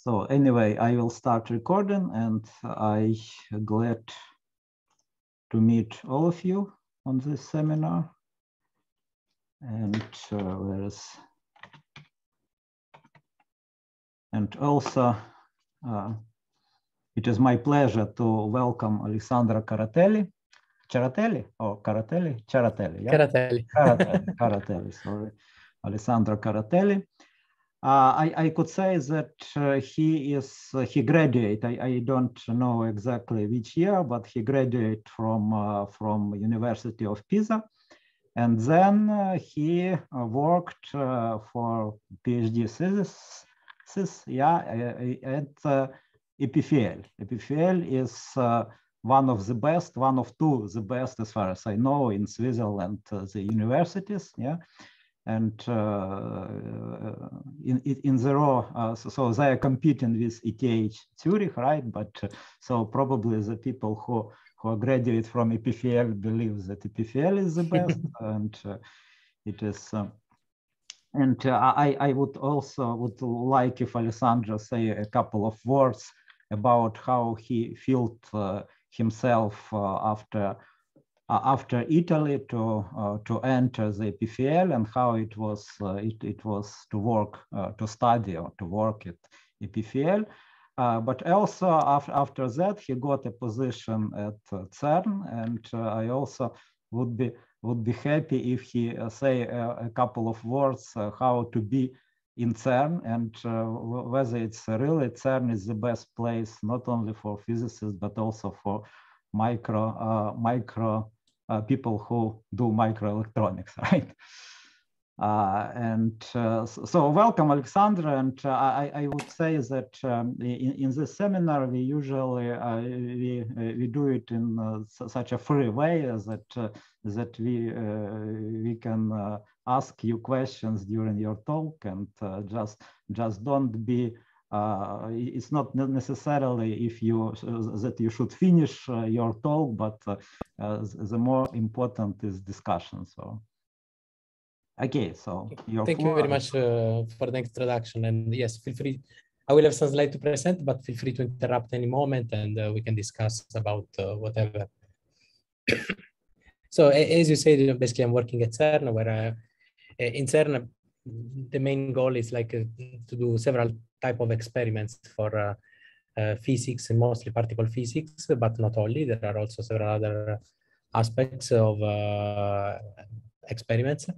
So anyway, I will start recording, and I'm glad to meet all of you on this seminar. And also, it is my pleasure to welcome Alessandro Caratelli. Caratelli or Caratelli? Caratelli, yeah? Caratelli. Caratelli, sorry. Alessandro Caratelli. I could say that he graduated. I don't know exactly which year, but he graduated from University of Pisa, and then he worked for PhD thesis, at EPFL. EPFL is one of the best, one of the best, as far as I know, in Switzerland, the universities, yeah. And in the row, so they are competing with ETH Zurich, right? But so probably the people who graduate from EPFL believe that EPFL is the best, and it is. And I would like if Alessandro say a couple of words about how he felt himself after Italy to enter the EPFL, and how it was to work, to study or to work at EPFL. But also after that, he got a position at CERN, and I also would be happy if he say a couple of words how to be in CERN, and whether it's really CERN is the best place not only for physicists but also for micro people who do microelectronics, right? So welcome, Alexandra. And I would say that in this seminar we usually we do it in such a free way that we can ask you questions during your talk, and just don't be. It's not necessarily that you should finish your talk, but the more important is discussion. So, okay, so thank you very much for the introduction. And yes, feel free. I will have some slides to present, but feel free to interrupt any moment, and we can discuss about whatever. So, as you said, basically, I'm working at CERN, where in CERN, the main goal is like to do several type of experiments for physics, and mostly particle physics, but not only. There are also several other aspects of experiments.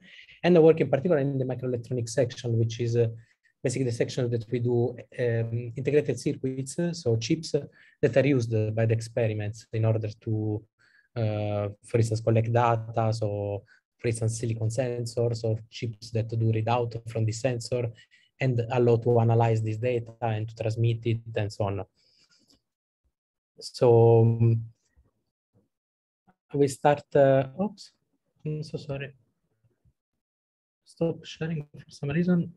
And I work in particular in the microelectronic section, which is basically the section that we do integrated circuits, so chips that are used by the experiments in order to, for instance, collect data. So, for instance, silicon sensors or chips that do readout from the sensor and allow to analyze this data and to transmit it and so on. So we start, oops, I'm so sorry. Stop sharing for some reason.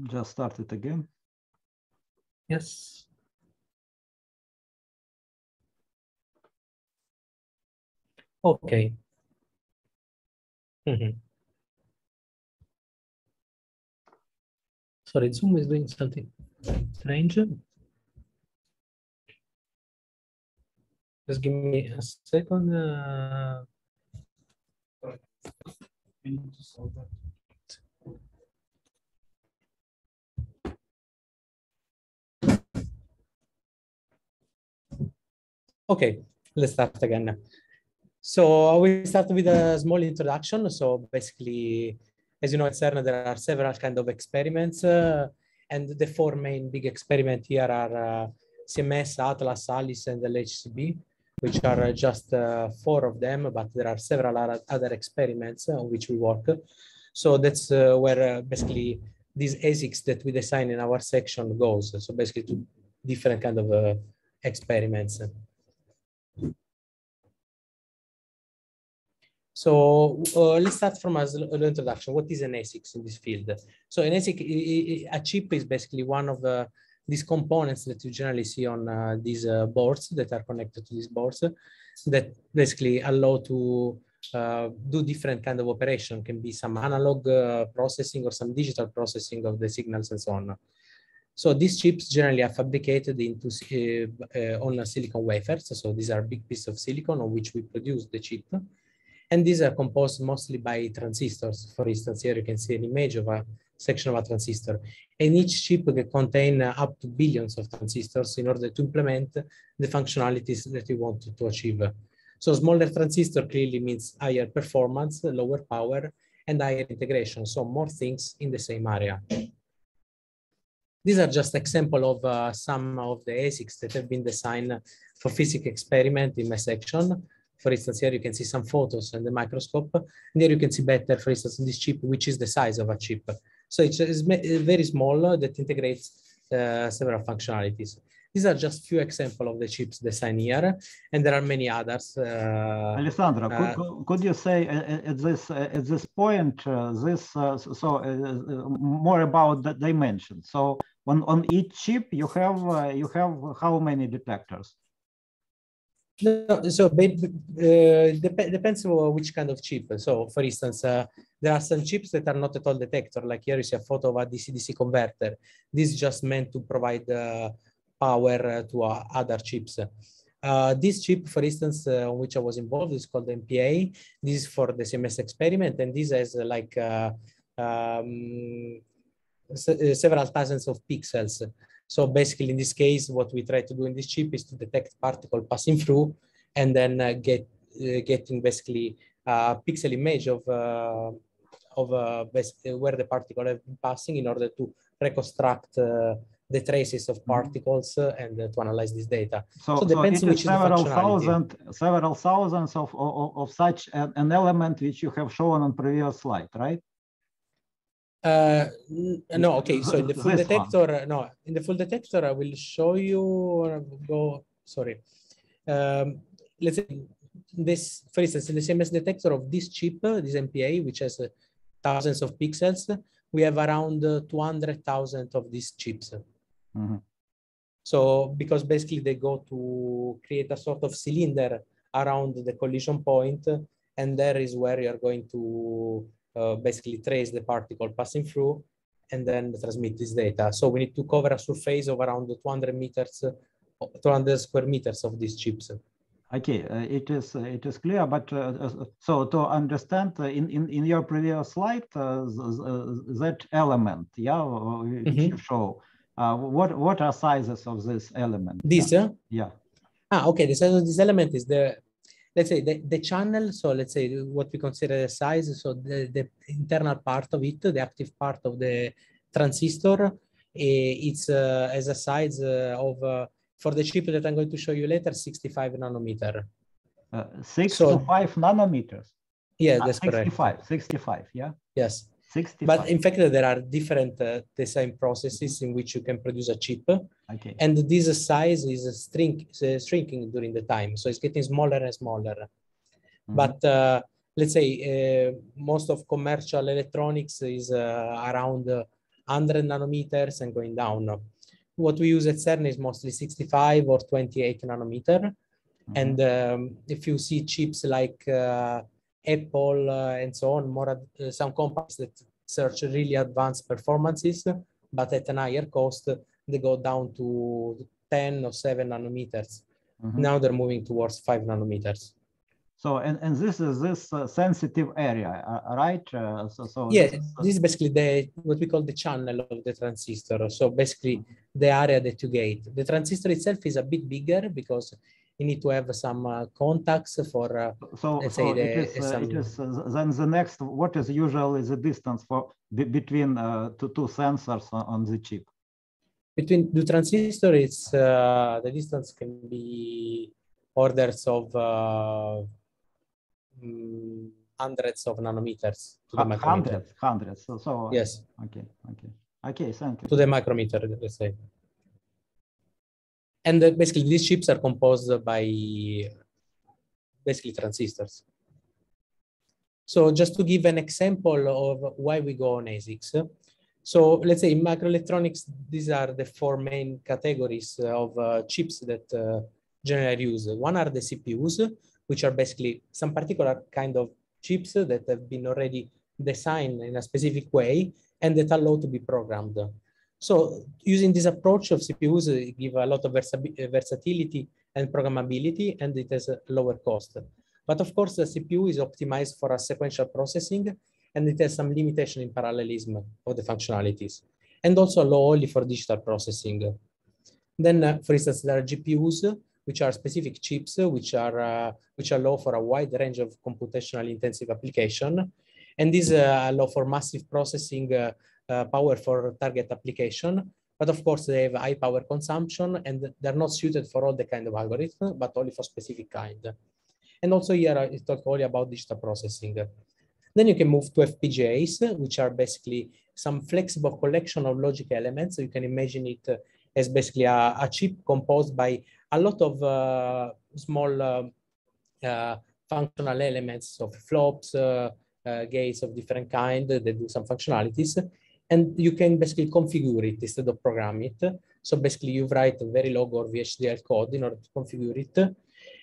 Just start it again. Yes. Okay. Sorry, Zoom is doing something strange. Just give me a second. Okay, let's start again. So we start with a small introduction. So basically, as you know, at CERN, there are several kinds of experiments. And the four main big experiments here are CMS, Atlas, Alice, and LHCb, which are just four of them, but there are several other experiments on which we work. So that's where basically these ASICs that we design in our section goes. So basically two different kinds of experiments. So let's start from an introduction. What is an ASIC in this field? So an ASIC, a chip is basically one of these components that you generally see on these boards that are connected to these boards that basically allow to do different kind of operation, can be some analog processing or some digital processing of the signals and so on. So these chips generally are fabricated into on silicon wafers. So these are big pieces of silicon on which we produce the chip. And these are composed mostly by transistors. For instance, here you can see an image of a section of a transistor. And each chip can contain up to billions of transistors in order to implement the functionalities that you want to achieve. So smaller transistor clearly means higher performance, lower power, and higher integration. So more things in the same area. These are just examples of some of the ASICs that have been designed for physics experiment in my section. For instance, here you can see some photos and the microscope. And here you can see better, for instance, this chip, which is the size of a chip. So it's very small that integrates several functionalities. These are just few examples of the chips designed here, and there are many others. Alessandro, could you say at this point more about the dimension? So on each chip you have how many detectors? No, so depends on which kind of chip. So for instance, there are some chips that are not at all detector. Like here you see a photo of a DC-DC converter. This is just meant to provide power to other chips. This chip, for instance, on which I was involved, is called MPA. This is for the CMS experiment, and this has like several thousands of pixels. So basically, in this case, what we try to do in this chip is to detect particle passing through, and then getting basically a pixel image of basically where the particle have been passing in order to reconstruct the traces of particles and to analyze this data. So it depends which is several thousands of such an element which you have shown on previous slide, right? No, okay. So in the full detector, no, in the full detector, I will show you. Sorry. Let's say this, for instance, in the CMS detector of this chip, this MPA, which has thousands of pixels, we have around 200,000 of these chips. Mm-hmm. So because basically they go to create a sort of cylinder around the collision point, and there is where you are going to basically trace the particle passing through and then transmit this data. So we need to cover a surface of around 200 square meters of these chips. Okay, it is clear, but so to understand in your previous slide, that element, yeah, which you show, what are sizes of this element? This, yeah. Okay, the size of this element is let's say the channel. So let's say what we consider the size. So the internal part of it, the active part of the transistor, it's as a size of for the chip that I'm going to show you later, 65 nanometer. 65 nanometers? Yeah, that's 65, correct. 65, yeah? Yes. 65. But in fact, there are different design processes in which you can produce a chip. Okay. And this size is shrinking during the time. So it's getting smaller and smaller. Mm-hmm. But let's say most of commercial electronics is around 100 nanometers and going down. What we use at CERN is mostly 65 or 28 nanometer. Mm-hmm. And if you see chips like Apple and so on, more some companies that search really advanced performances, but at an higher cost, they go down to 10 or 7 nanometers. Mm-hmm. Now they're moving towards 5 nanometers. So, and this is this sensitive area, right? Yeah, this is basically what we call the channel of the transistor. So basically the area that you gate. The transistor itself is a bit bigger because you need to have some contacts for, let's say, it is then the next, what is usually the distance between two sensors on the chip? Between the transistor, it's the distance can be orders of hundreds of nanometers to the micrometer. Hundreds. So yes. Okay. Thank you. To the micrometer, let's say. And basically, these chips are composed by basically transistors. So just to give an example of why we go on ASICs. So let's say in microelectronics, these are the four main categories of chips that generally use. One are the CPUs, which are basically some particular kind of chips that have been already designed in a specific way and that allow to be programmed. So using this approach of CPUs give a lot of versatility and programmability, and it has a lower cost. But of course, the CPU is optimized for a sequential processing, and it has some limitation in parallelism of the functionalities, and also allow only for digital processing. Then, for instance, there are GPUs, which are specific chips, which allow for a wide range of computationally intensive application. And these allow for massive processing power for target application. But of course, they have high power consumption, and they're not suited for all the kind of algorithm, but only for specific kind. And also here, I talk only about digital processing. Then you can move to FPGAs, which are basically some flexible collection of logic elements. So you can imagine it as basically a chip composed by a lot of small functional elements of flops, gates of different kind that do some functionalities. And you can basically configure it instead of program it. So basically you write a very log or VHDL code in order to configure it.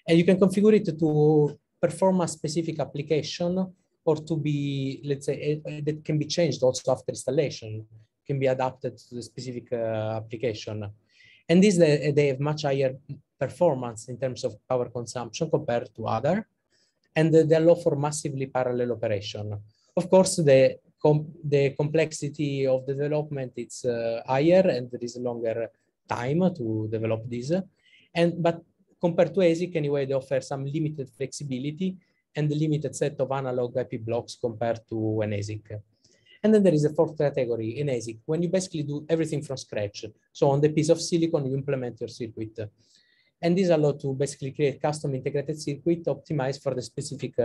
And you can configure it to perform a specific application or to be, let's say, that can be changed also after installation, can be adapted to the specific application. And these, they have much higher performance in terms of power consumption compared to other, and they allow for massively parallel operation. Of course, the complexity of the development is higher, and there is longer time to develop this. But compared to ASIC, anyway, they offer some limited flexibility and a limited set of analog IP blocks compared to an ASIC. And then there is a fourth category in ASIC, when you basically do everything from scratch. So on the piece of silicon, you implement your circuit. And this allows to basically create custom integrated circuit optimized for the specific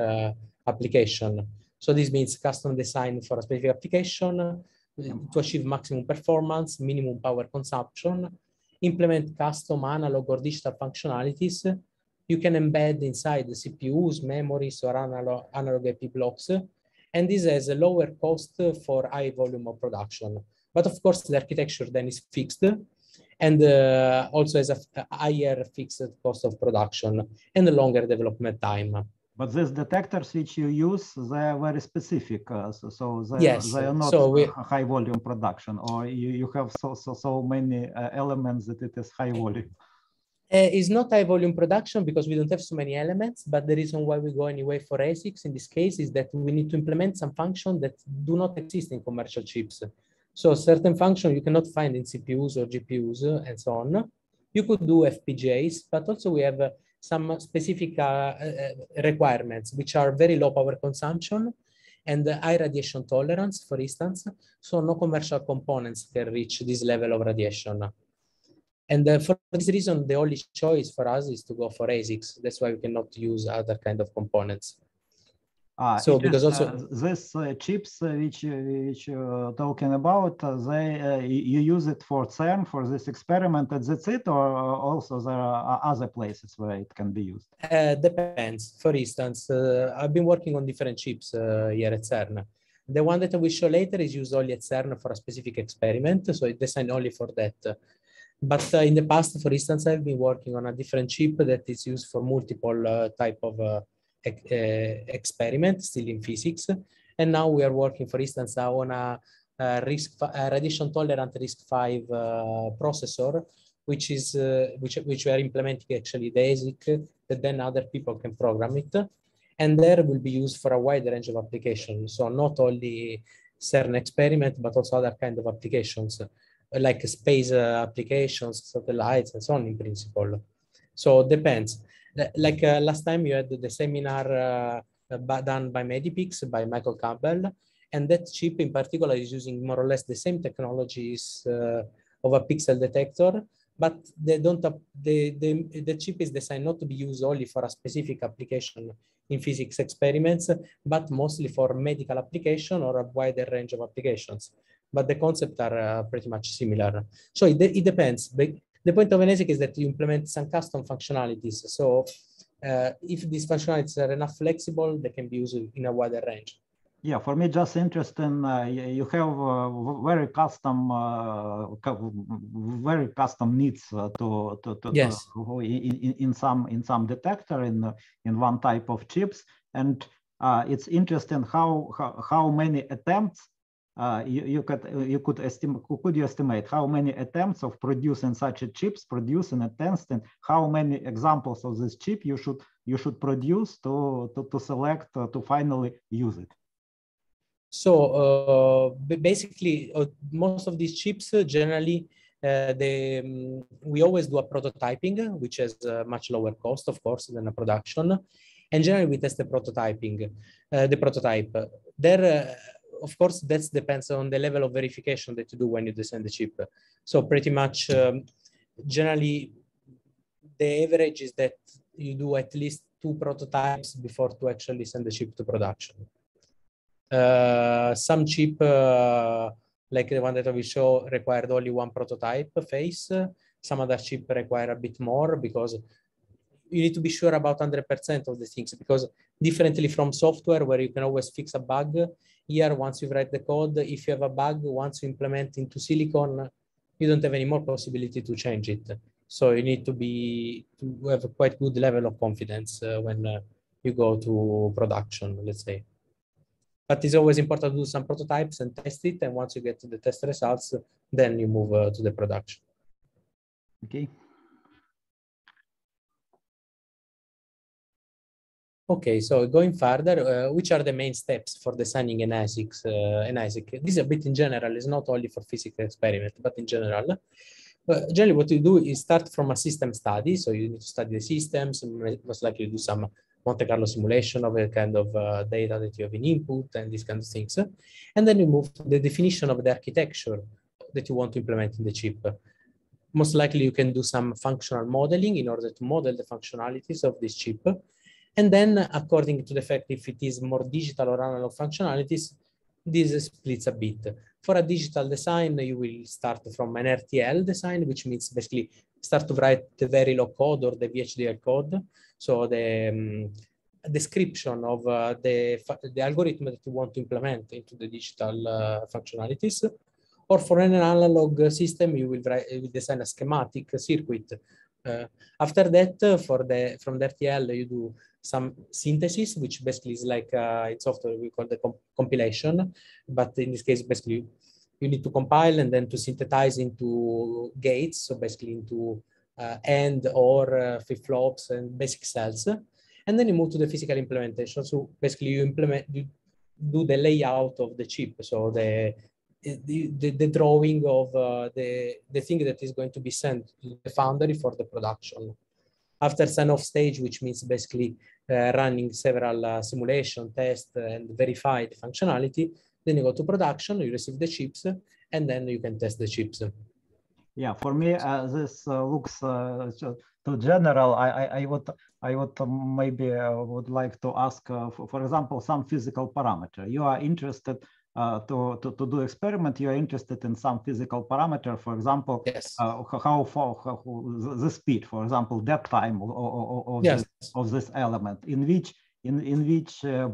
application. So this means custom design for a specific application to achieve maximum performance, minimum power consumption, implement custom analog or digital functionalities. You can embed inside the CPUs, memories, or analog IP blocks. And this has a lower cost for high volume of production. But of course, the architecture then is fixed and also has a higher fixed cost of production and a longer development time. But these detectors which you use, they are very specific. So yes, they are not high volume production, or you have so many elements that it is high volume. It's not high volume production because we don't have so many elements, but the reason why we go anyway for ASICs in this case is that we need to implement some functions that do not exist in commercial chips. So certain functions you cannot find in CPUs or GPUs and so on. You could do FPGAs, but also we have some specific requirements, which are very low power consumption and high radiation tolerance, for instance. So no commercial components can reach this level of radiation. And for this reason, the only choice for us is to go for ASICs. That's why we cannot use other kind of components. So because also these chips which you're talking about, you use it for CERN for this experiment, and that's it, or also there are other places where it can be used? Depends. For instance, I've been working on different chips here at CERN. The one that I will show later is used only at CERN for a specific experiment, so it's designed only for that. But in the past, for instance, I've been working on a different chip that is used for multiple type of experiment, still in physics. And now we are working, for instance, on a radiation tolerant RISC-V processor, which we are implementing actually the ASIC that then other people can program it. And there will be used for a wide range of applications. So not only CERN experiment, but also other kind of applications, like space applications, satellites, and so on in principle. So it depends. Like last time you had the seminar done by Medipix, by Michael Campbell, and that chip in particular is using more or less the same technologies of a pixel detector, but they don't the chip is designed not to be used only for a specific application in physics experiments, but mostly for medical application or a wider range of applications. But the concepts are pretty much similar. So it depends. The point of an ASIC is that you implement some custom functionalities. So if these functionalities are enough flexible, they can be used in a wider range. Yeah, for me, just interesting. You have very custom needs Yes. in some detector in one type of chips, and it's interesting how many attempts you could estimate how many attempts of producing such a chips producing a test, and how many examples of this chip you should produce to select to finally use it. So basically, most of these chips generally, we always do a prototyping, which has a much lower cost, of course, than a production. And generally, we test the prototype. There, of course, that depends on the level of verification that you do when you design the chip. So pretty much, generally, the average is that you do at least 2 prototypes before to actually send the chip to production. Some chip, like the one that we show, required only 1 prototype phase. Some other chip require a bit more because you need to be sure about 100% of the things, because differently from software where you can always fix a bug, here, once you write the code, if you have a bug, once you implement into silicon, you don't have any more possibility to change it. So you need to have a quite good level of confidence when you go to production, let's say. But it's always important to do some prototypes and test it. And once you get to the test results, then you move to the production. Okay. Okay, so going further, which are the main steps for designing an ASIC? This is a bit in general. It's not only for physical experiment, but in general. Generally, what you do is start from a system study. So you need to study the systems, most likely do some Monte Carlo simulation of the kind of data that you have in input and these kinds of things. And then you move to the definition of the architecture that you want to implement in the chip. Most likely you can do some functional modeling in order to model the functionalities of this chip. And then according to the fact if it is more digital or analog functionalities, this splits a bit. For a digital design, you will start from an RTL design, which means basically start to write the Verilog code or the VHDL code. So the description of the algorithm that you want to implement into the digital functionalities. Or for an analog system, you will design a schematic circuit. After that, from the RTL, you do some synthesis, which basically is like in software we call the compilation, but in this case, basically you need to compile and then to synthesize into gates, so basically into AND or flip-flops and basic cells, and then you move to the physical implementation. So basically you do the layout of the chip, so the drawing of the thing that is going to be sent to the foundry for the production. After sign-off stage, which means basically running several simulation tests and verify the functionality, then you go to production, you receive the chips, and then you can test the chips. Yeah, for me, this looks too general. I would maybe would like to ask, for example, some physical parameter. You are interested to do experiment. You are interested in some physical parameter, for example, yes. How the speed, for example, that time of this element, in which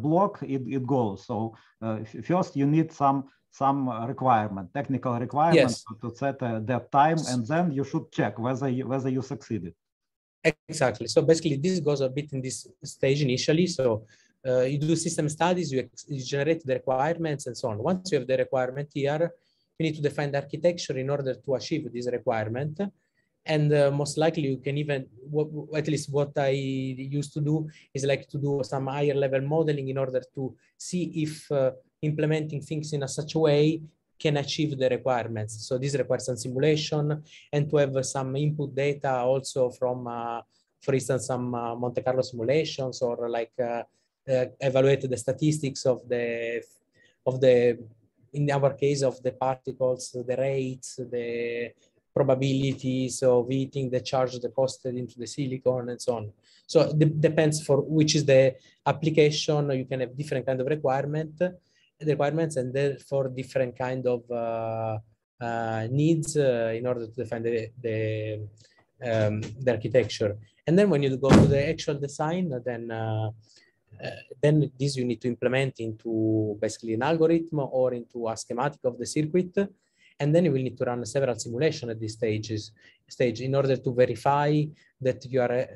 block it goes. So first you need some requirement, technical requirement, yes, to set that time, and then you should check whether you succeeded. Exactly. So basically, this goes a bit in this stage initially. So you do system studies, you generate the requirements and so on. Once you have the requirement here, you need to define the architecture in order to achieve this requirement. And most likely you can even, at least what I used to do is like to do some higher level modeling in order to see if implementing things in such a way can achieve the requirements. So this requires some simulation and to have some input data also from, for instance, some Monte Carlo simulations, or like evaluate the statistics of the, in our case, of the particles, the rates, the probabilities of hitting the charge deposited into the silicon and so on. So it depends for which is the application. You can have different kind of requirements, and therefore different kind of needs in order to define the architecture. And then when you go to the actual design, then then this you need to implement into basically an algorithm or into a schematic of the circuit. And then you will need to run several simulations at this stage in order to verify that you are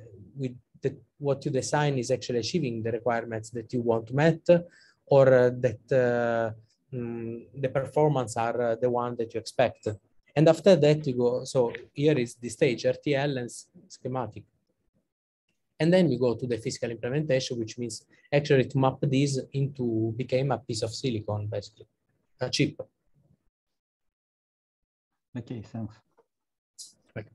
what you design is actually achieving the requirements that you want to meet, or that the performance are the one that you expect. And after that you go, so here is the stage, RTL and schematic. And then you go to the physical implementation, which means actually to map this into became a piece of silicon, basically, a chip. Okay, thanks. Right.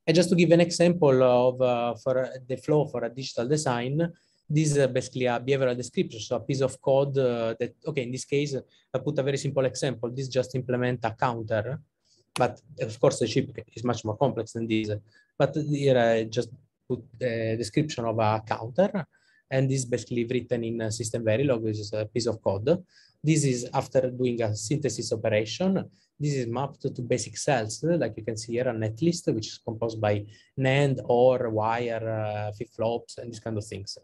And just to give an example of for the flow for a digital design, this is basically a behavioral description, so a piece of code that, okay, in this case, I put a very simple example. This just implement a counter, but of course the chip is much more complex than this. But here I just put the description of a counter, and this is basically written in system Verilog, which is a piece of code. This is after doing a synthesis operation. This is mapped to basic cells, like you can see here, a netlist, which is composed by NAND, OR, wire, flip-flops, and these kind of things.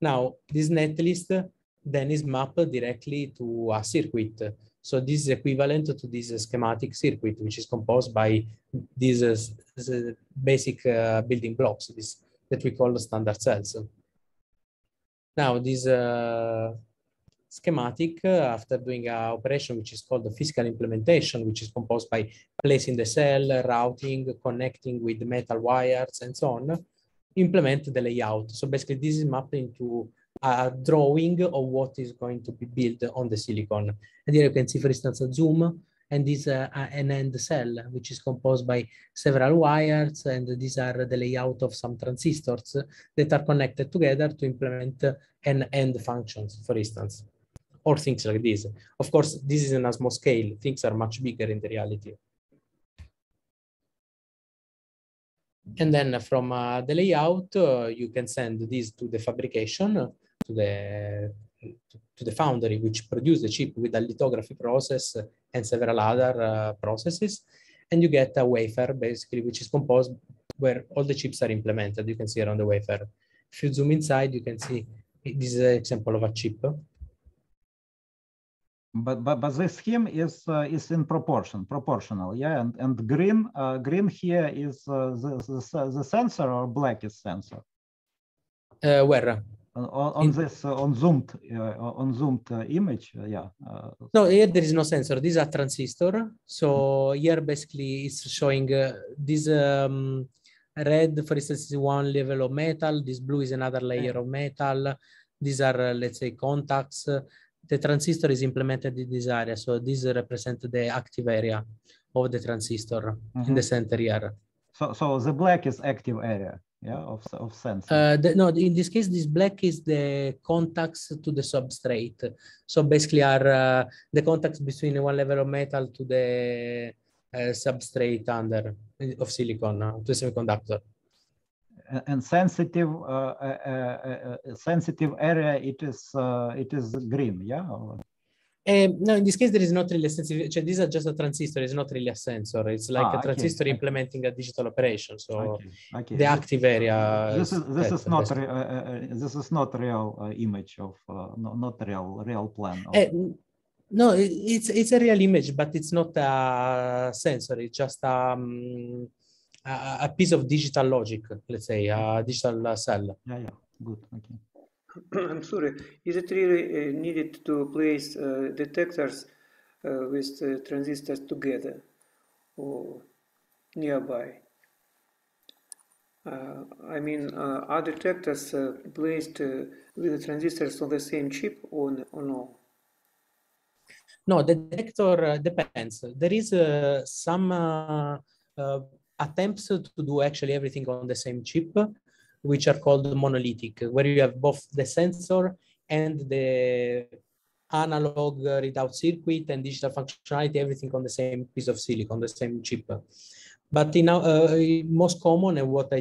Now, this netlist then is mapped directly to a circuit. So this is equivalent to this schematic circuit, which is composed by these basic building blocks that we call standard cells. Now, this schematic, after doing an operation which is called the physical implementation, which is composed by placing the cell, routing, connecting with metal wires, and so on, implement the layout. So basically, this is mapped into a drawing of what is going to be built on the silicon. And here you can see, for instance, a zoom, and this an end cell, which is composed by several wires, and these are the layout of some transistors that are connected together to implement an end functions, for instance, or things like this. Of course, this is on a small scale. Things are much bigger in the reality. And then from the layout, you can send this to the fabrication, to the foundry, which produce the chip with a lithography process and several other processes. And you get a wafer, basically, which is composed where all the chips are implemented. You can see it on the wafer. If you zoom inside, you can see this is an example of a chip. But the scheme is in proportional, yeah. And green here is the sensor, or black is sensor. Where? On zoomed image, yeah. No, here there is no sensor. This is a transistor. So here basically it's showing this red, for instance, is one level of metal. This blue is another layer of metal. These are, let's say, contacts. The transistor is implemented in this area. So these represent the active area of the transistor in the center here. So the black is active area, yeah, of sensor. No, in this case, this black is the contacts to the substrate. So basically are the contacts between one level of metal to the substrate under of silicon, to the semiconductor. And sensitive area, it is green, yeah. No, in this case there is not really a sensitive. These are just a transistor. It's not really a sensor. It's like a transistor implementing a digital operation. So the active area. This is not real image of not real plan. No, it's a real image, but it's not a sensor. It's just a piece of digital logic, let's say, a digital cell. Yeah, good, okay. I'm sorry, is it really needed to place detectors with transistors together or nearby? I mean, are detectors placed with the transistors on the same chip or no? No, the detector depends. There is some attempts to do actually everything on the same chip, which are called monolithic, where you have both the sensor and the analog readout circuit and digital functionality, everything on the same piece of silicon, the same chip. But in our most common, and what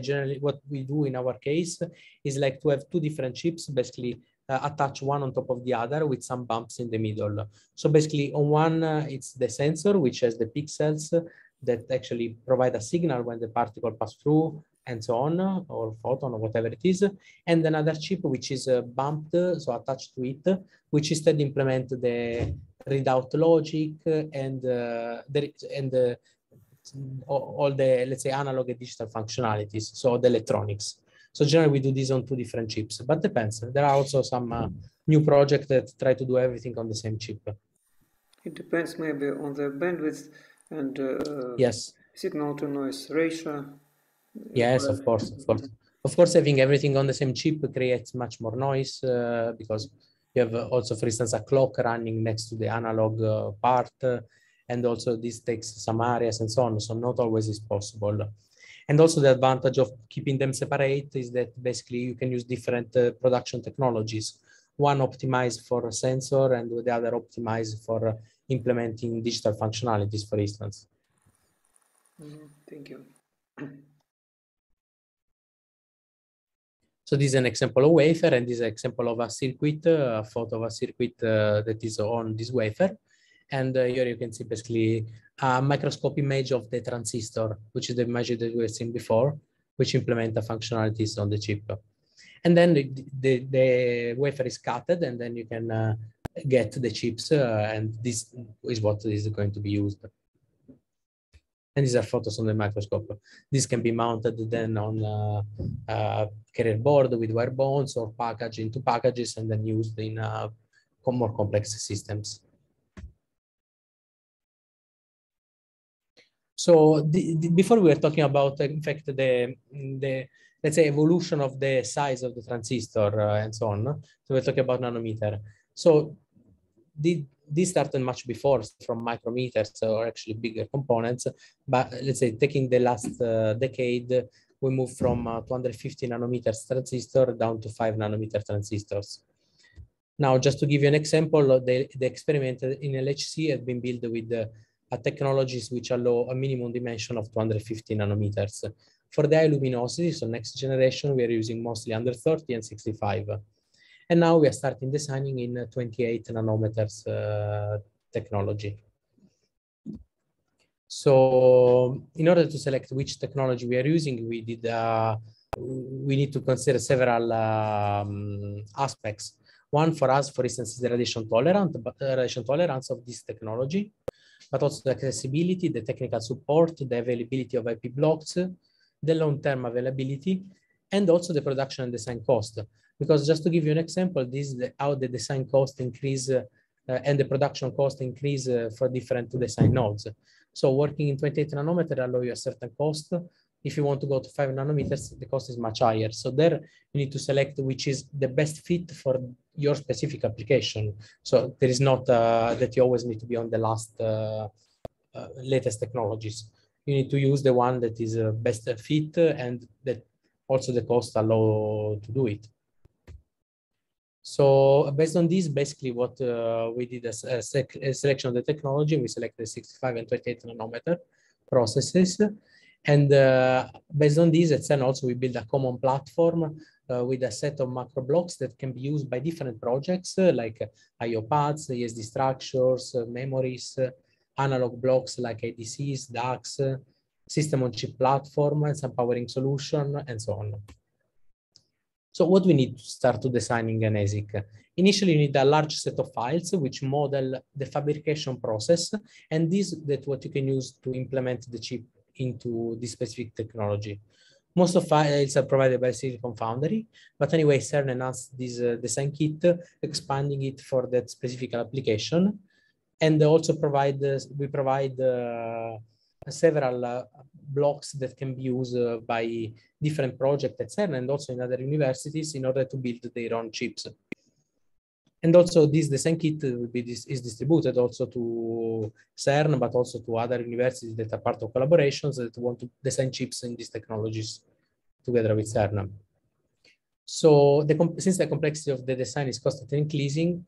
we do in our case is like to have two different chips, basically attach one on top of the other with some bumps in the middle. So basically on one, it's the sensor, which has the pixels that actually provide a signal when the particle pass through, and so on, or photon, or whatever it is, and another chip which is bumped, so attached to it, which instead implement the readout logic and all the, let's say, analog and digital functionalities, so the electronics. So generally we do this on 2 different chips, but depends. There are also some new projects that try to do everything on the same chip. It depends maybe on the bandwidth and yes, signal to noise ratio. Yes, of course, of course. Of course, having everything on the same chip creates much more noise because you have also, for instance, a clock running next to the analog part, and also this takes some areas and so on. So not always is possible. And also the advantage of keeping them separate is that basically you can use different production technologies. One optimized for a sensor and the other optimized for implementing digital functionalities, for instance. Thank you. So this is an example of wafer, and this is an example of a circuit, a photo of a circuit that is on this wafer. And here you can see basically a microscope image of the transistor, which is the image that we have seen before, which implement the functionalities on the chip. And then the wafer is cutted, and then you can get the chips, and this is what is going to be used. And these are photos on the microscope. This can be mounted then on a carrier board with wire bonds or packaged into packages and then used in more complex systems. So before we were talking about, in fact, the let's say evolution of the size of the transistor and so on. So we're talking about nanometer. So this started much before, from micrometers, or actually bigger components. But let's say taking the last decade, we moved from 250 nanometers transistor down to 5 nanometer transistors. Now, just to give you an example, the experiment in LHC has been built with technologies which allow a minimum dimension of 250 nanometers. For the high luminosity, so next generation, we are using mostly under 30 and 65. And now we are starting designing in 28 nanometers technology. So in order to select which technology we are using, we need to consider several aspects. One for us, for instance, is the radiation tolerance of this technology, but also the accessibility, the technical support, the availability of IP blocks, the long-term availability, and also the production and design cost. Because just to give you an example, this is how the design cost increase and the production cost increase for different design nodes. So working in 28 nanometer allow you a certain cost. If you want to go to 5 nanometers, the cost is much higher. So there you need to select which is the best fit for your specific application. So there is not that you always need to be on the latest technologies. You need to use the one that is best fit and that also the cost allow to do it. So based on this, basically what we did a selection of the technology, we selected 65 and 28 nanometer processes. And based on this, at CERN also we build a common platform with a set of macro blocks that can be used by different projects like I/O pads, ESD structures, memories, analog blocks like ADCs, DACs, system on chip platform, and some powering solution, and so on. So what we need to start to designing an ASIC? Initially, you need a large set of files which model the fabrication process, and this is what you can use to implement the chip into this specific technology. Most of files are provided by Silicon Foundry, but anyway, CERN announced this design kit, expanding it for that specific application, and also we provide several blocks that can be used by different projects at CERN and also in other universities in order to build their own chips. And also this design kit is distributed also to CERN, but also to other universities that are part of collaborations that want to design chips in these technologies together with CERN. So since the complexity of the design is constantly increasing,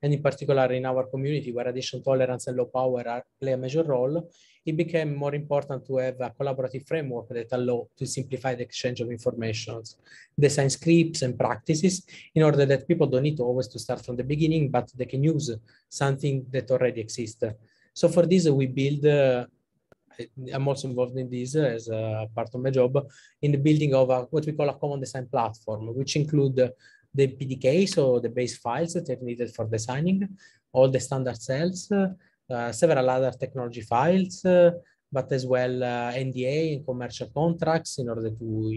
and in particular in our community where radiation tolerance and low power play a major role, it became more important to have a collaborative framework that allow to simplify the exchange of information, design scripts and practices, in order that people don't need to always to start from the beginning, but they can use something that already exists. So for this, we build I'm also involved in this as a part of my job in the building of what we call a common design platform, which include the PDK, so the base files that are needed for designing, all the standard cells, several other technology files, but as well NDA and commercial contracts in order to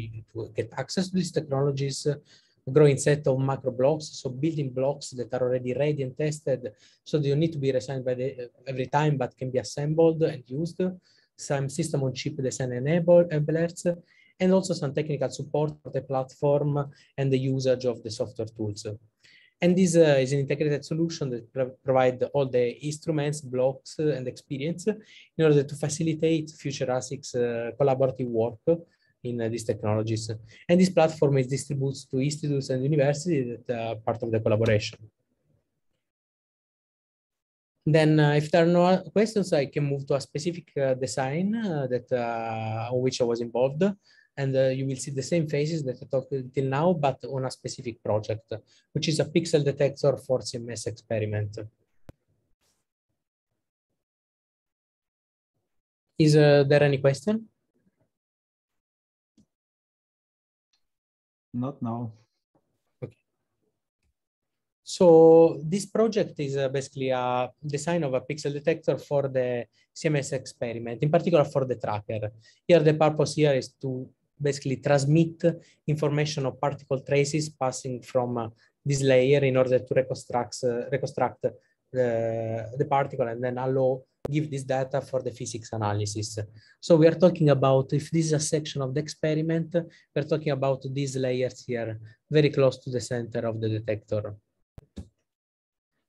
get access to these technologies, a growing set of macro blocks, so building blocks that are already ready and tested, so they don't need to be reassigned by every time, but can be assembled and used, some system on chip design enablers, and also some technical support for the platform and the usage of the software tools. And this is an integrated solution that provides all the instruments, blocks, and experience in order to facilitate future ASICs collaborative work in these technologies. And this platform is distributed to institutes and universities that are part of the collaboration. Then if there are no questions, I can move to a specific design on which I was involved. And you will see the same phases that I talked until now, but on a specific project, which is a pixel detector for CMS experiment. Is there any question? Not now. Okay. So this project is basically a design of a pixel detector for the CMS experiment, in particular for the tracker. Here, the purpose here is to basically transmit information of particle traces passing from this layer in order to reconstruct the particle and then give this data for the physics analysis. So we are talking about, if this is a section of the experiment, we're talking about these layers here, very close to the center of the detector.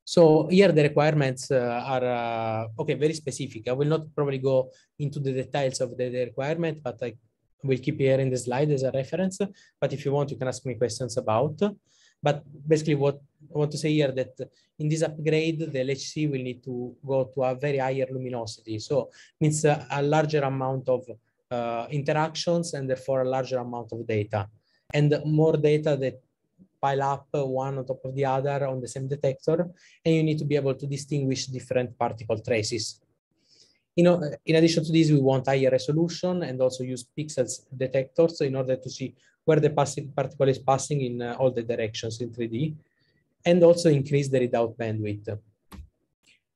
So here the requirements are, okay, very specific. I will not probably go into the details of the requirement, but I will keep here in the slide as a reference. But if you want, you can ask me questions about. But basically what I want to say here that in this upgrade, the LHC will need to go to a very higher luminosity. So means a larger amount of interactions and therefore a larger amount of data. And more data that pile up one on top of the other on the same detector. And you need to be able to distinguish different particle traces. You know, in addition to this, we want higher resolution and also use pixels detectors in order to see where the particle is passing in all the directions in 3D, and also increase the readout bandwidth.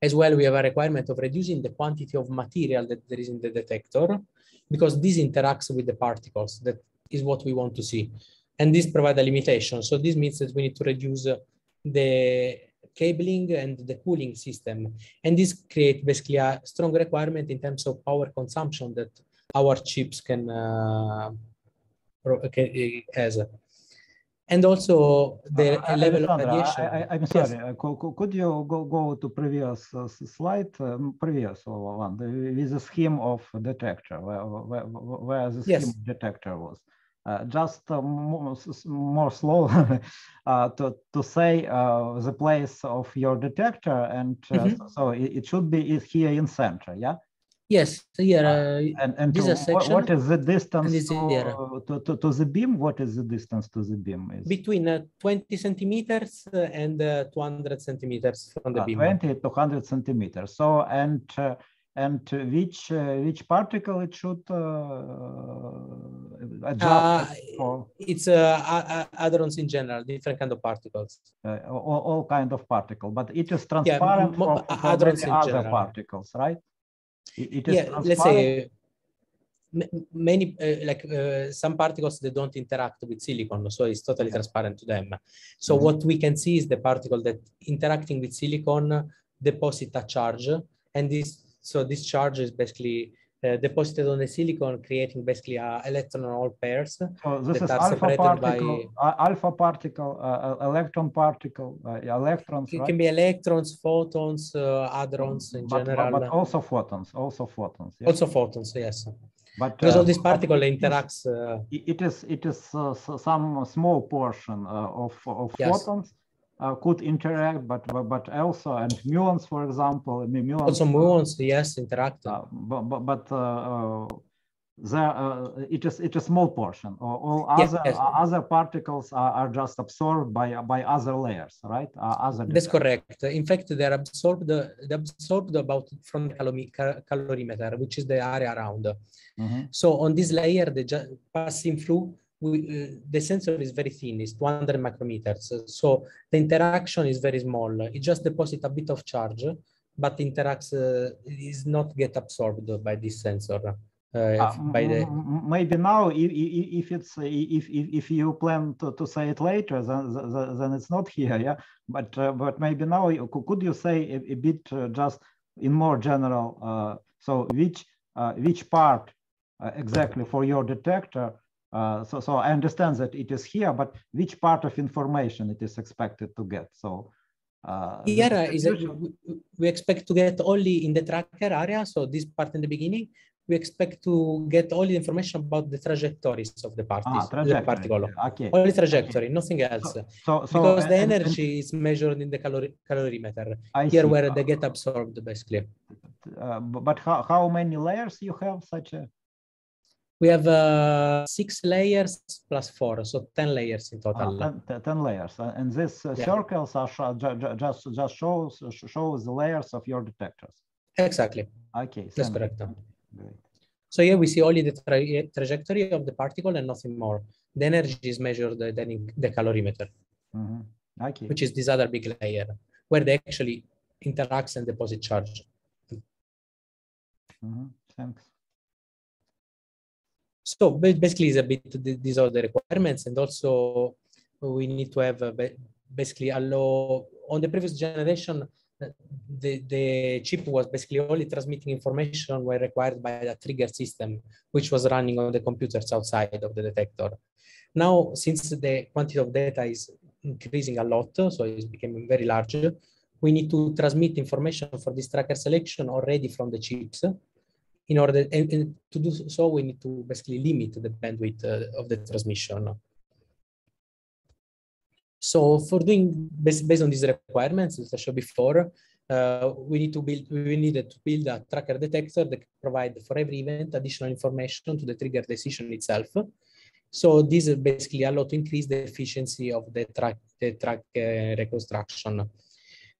As well, we have a requirement of reducing the quantity of material that there is in the detector, because this interacts with the particles. That is what we want to see. And this provides a limitation. So this means that we need to reduce the cabling and the cooling system. And this creates basically a strong requirement in terms of power consumption that our chips can has. And also the level of radiation. I'm sorry, yes. Could you go to previous slide, previous one, with the scheme of detector, where the scheme of detector was. Just more slow to say the place of your detector, and so it should be here in center, yeah? Yes, here and this is section. What is the distance to the beam? What is the distance to the beam? Between 20 centimeters and 200 centimeters from the beam. 20 to 100 centimeters. So and which particle it should adjust for? It's hadrons in general, different kind of particles. All kind of particle, but it is transparent for many other particles, right? It is let's say many some particles that don't interact with silicon, so it's totally transparent to them. So what we can see is the particle that interacting with silicon deposit a charge, and this charge is basically deposited on the silicon, creating basically electron hole pairs. So this is alpha particle, electron particle, electrons. It right? can be electrons, photons, hadrons in general. But also photons. Yes? Also photons, yes. But because all this particle interacts. It is some small portion of photons. Could interact, but also, and muons, for example, also muons, yes, interact. it is a small portion. All other particles are just absorbed by other layers, right? That's correct. In fact, they're absorbed about from the calorimeter, which is the area around. So on this layer, the passing through, the sensor is very thin, it's 200 micrometers. So the interaction is very small. It just deposits a bit of charge, but interacts is not get absorbed by this sensor. Maybe now, if you plan to say it later, then it's not here, yeah. But maybe now, could you say a bit just in more general? So which part exactly for your detector? So I understand that it is here, but which part of information it is expected to get? So we expect to get only in the tracker area. So this part in the beginning, we expect to get all the information about the trajectories of the particle. Okay. Only trajectory, nothing else. Because the energy is measured in the calorimeter. Here where they get absorbed, basically. But how many layers you have such a? We have 6 layers plus 4, so 10 layers in total. 10 layers, and these circles are just shows the layers of your detectors. Exactly. Okay, that's correct. Great. So here we see only the trajectory of the particle and nothing more. The energy is measured then in the calorimeter, okay, which is this other big layer where they actually interacts and deposit charge. Thanks. So basically, it's a bit, these are the requirements, and also we need to have basically allow on the previous generation. The chip was basically only transmitting information when required by the trigger system, which was running on the computers outside of the detector. Now, since the quantity of data is increasing a lot, so it's becoming very large, we need to transmit information for this tracker selection already from the chips. In order and to do so, we need to basically limit the bandwidth of the transmission. So for doing based on these requirements, as I showed before, we needed to build a tracker detector that provide for every event additional information to the trigger decision itself. So this basically allows to increase the efficiency of the track reconstruction.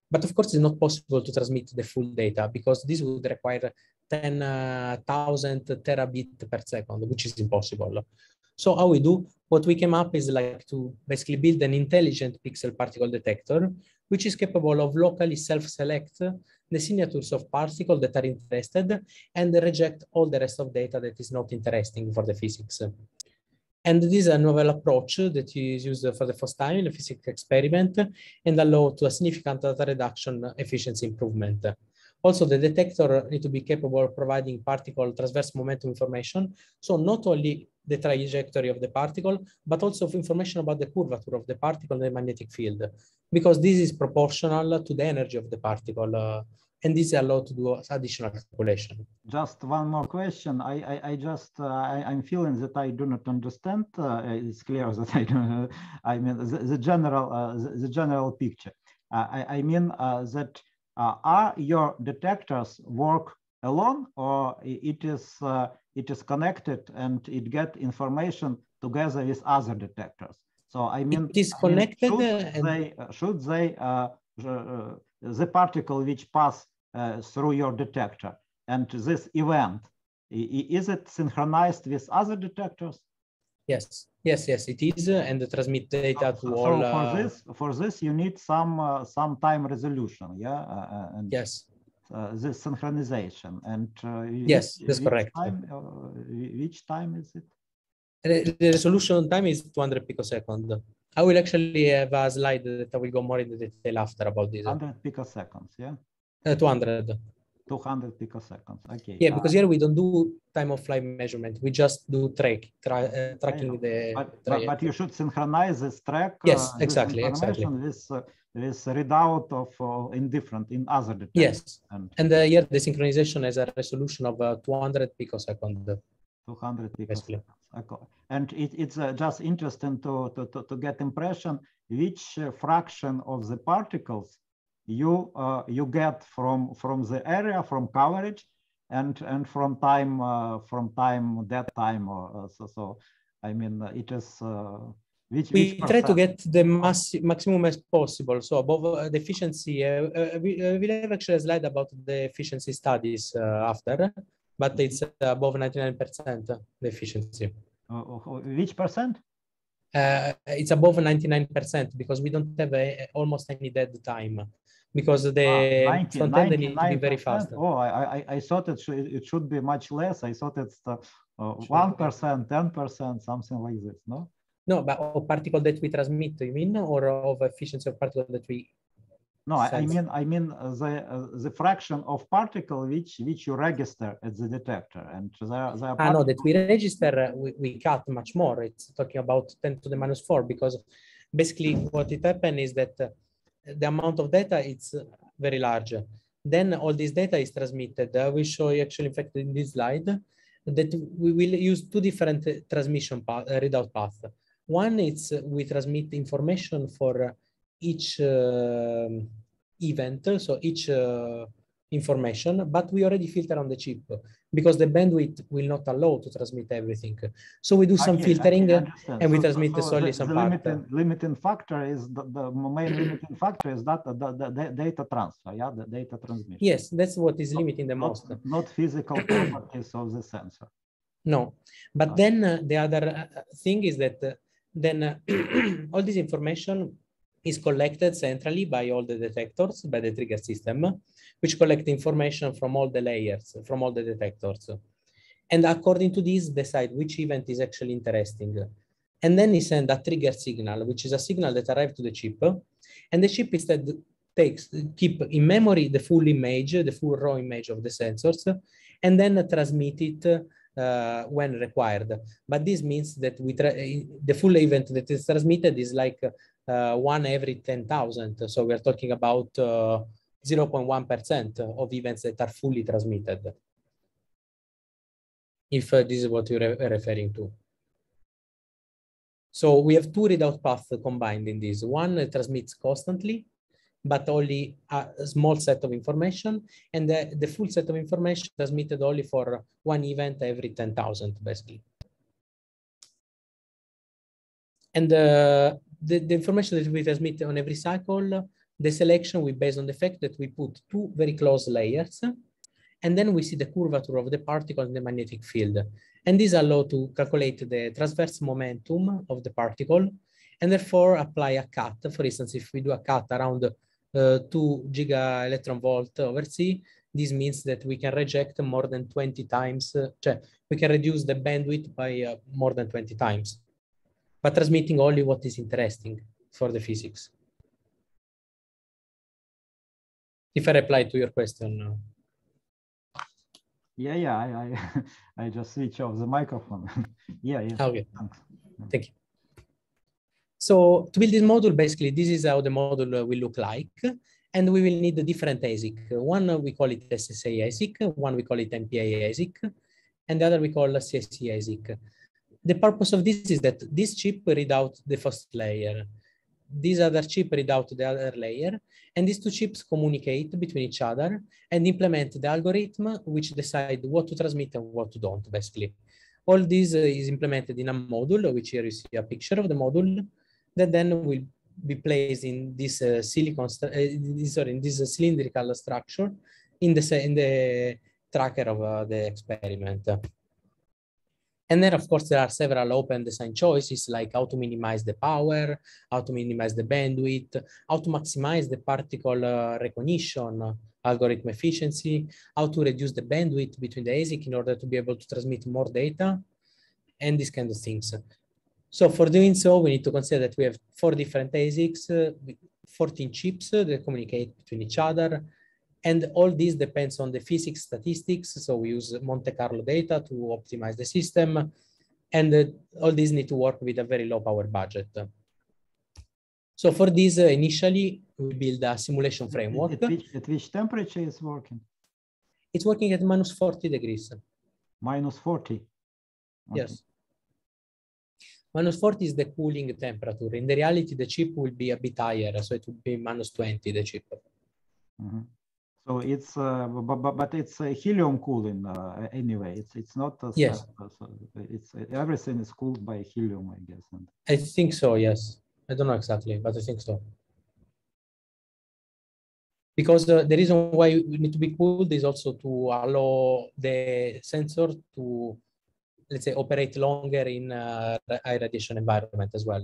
But of course, it's not possible to transmit the full data because this would require 10,000 terabit per second, which is impossible. So how we do, what we came up is like to basically build an intelligent pixel particle detector, which is capable of locally self-select the signatures of particles that are interested and reject all the rest of data that is not interesting for the physics. And this is a novel approach that is used for the first time in a physics experiment and allow to a significant data reduction efficiency improvement. Also, the detector needs to be capable of providing particle transverse momentum information. So not only the trajectory of the particle, but also information about the curvature of the particle in the magnetic field, because this is proportional to the energy of the particle. And this is allowed to do additional calculation. Just one more question. I'm feeling that I do not understand. It's clear that I don't. I mean the general picture. I mean that are your detectors work alone, or it is connected and it get information together with other detectors? So I mean, it is connected. Should they the particle which pass through your detector and this event, is it synchronized with other detectors? Yes, it is, and transmit data to all. So for this, you need some time resolution, yeah. And yes. This synchronization and yes, that's correct. Which time is it? The resolution time is 200 picoseconds. I will actually have a slide that I will go more into detail after about this. 100 picoseconds, yeah? 200. 200 picoseconds, okay. Yeah, because here we don't do time of flight measurement. We just do tracking the. But you should synchronize this track. Yes, exactly. With readout of in other detectors. Yes, and here the synchronization has a resolution of 200 picoseconds. 200 picoseconds. Okay. And it's just interesting to get impression which fraction of the particles you get from the area, from coverage, and from time that time, or so I mean, it is we try to get the maximum as possible. So above the efficiency, we'll have actually a slide about the efficiency studies after, but it's above 99% the efficiency. Which percent? It's above 99% because we don't have almost any dead time, because the front end they need to be very fast. Oh, I thought it should be much less. I thought it's 1%, 10%, something like this. No. No, but of particle that we transmit, you mean, or of efficiency of particle that we? No, I mean the fraction of particle which you register at the detector, and no, that we register, we cut much more. It's talking about 10 to the minus 4, because basically what it happens is that the amount of data is very large. Then all this data is transmitted. I will show you actually, in fact, in this slide, that we will use two different transmission readout paths. One is we transmit information for each event, so each information, but we already filter on the chip because the bandwidth will not allow to transmit everything. So we do some filtering and we transmit solely some part. Limiting factor is the main limiting factor is that the data transfer, yeah, the data transmission. Yes, that's what is limiting the most. Not physical properties of the sensor. No, but then the other thing is that then all this information is collected centrally by all the detectors, by the trigger system, which collect information from all the layers, from all the detectors. And according to this, decide which event is actually interesting. And then he send a trigger signal, which is a signal that arrives to the chip. And the chip instead keep in memory the full image, the full raw image of the sensors, and then transmit it when required. But this means that the full event that is transmitted is like 1 every 10,000. So we're talking about 0.1% of events that are fully transmitted, if this is what you're referring to. So we have two readout paths combined in this. One transmits constantly, but only a small set of information, and the full set of information transmitted only for one event every 10,000, basically. And the information that we transmit on every cycle, the selection we base on the fact that we put two very close layers, and then we see the curvature of the particle in the magnetic field. And this allows to calculate the transverse momentum of the particle, and therefore apply a cut. For instance, if we do a cut around 2 giga electron volt over C, this means that we can reject more than 20 times, we can reduce the bandwidth by more than 20 times, but transmitting only what is interesting for the physics. If I reply to your question. Yeah, I just switch off the microphone. yeah. Okay, thank you. So to build this module, basically, this is how the module will look like. And we will need a different ASIC. One, we call it SSA ASIC. One, we call it MPA ASIC. And the other we call CSC ASIC. The purpose of this is that this chip read out the first layer. This other chip read out the other layer. And these two chips communicate between each other and implement the algorithm which decide what to transmit and what to don't, basically. All this is implemented in a module, which here you see a picture of the module, that then will be placed in this in this cylindrical structure in the tracker of the experiment. And then, of course, there are several open design choices, like how to minimize the power, how to minimize the bandwidth, how to maximize the particle recognition algorithm efficiency, how to reduce the bandwidth between the ASIC in order to be able to transmit more data, and these kind of things. So for doing so, we need to consider that we have 4 different ASICs, 14 chips that communicate between each other. And all this depends on the physics statistics. So we use Monte Carlo data to optimize the system. And all these need to work with a very low power budget. So for this, initially, we build a simulation framework. At which temperature is working? It's working at minus 40 degrees. Minus 40? Okay. Yes. Minus 40 is the cooling temperature. In the reality, the chip will be a bit higher. So it will be minus 20, the chip. Mm-hmm. So it's but it's helium cooling anyway. It's not Yes. It's everything is cooled by helium, I guess. I think so. Yes, I don't know exactly, but I think so. Because the reason why we need to be cooled is also to allow the sensor to, let's say, operate longer in high radiation environment as well,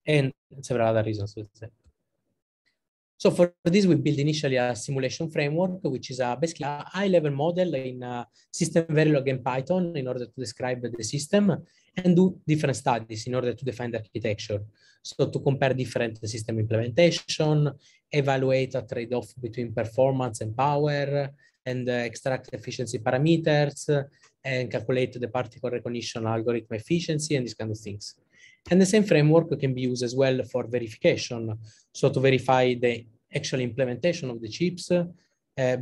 and several other reasons, let's say. So for this, we built initially a simulation framework, which is basically a high-level model in system Verilog and Python in order to describe the system and do different studies in order to define the architecture. So to compare different system implementation, evaluate a trade-off between performance and power, and extract efficiency parameters, and calculate the particle recognition algorithm efficiency and these kind of things. And the same framework can be used as well for verification. So to verify the actual implementation of the chips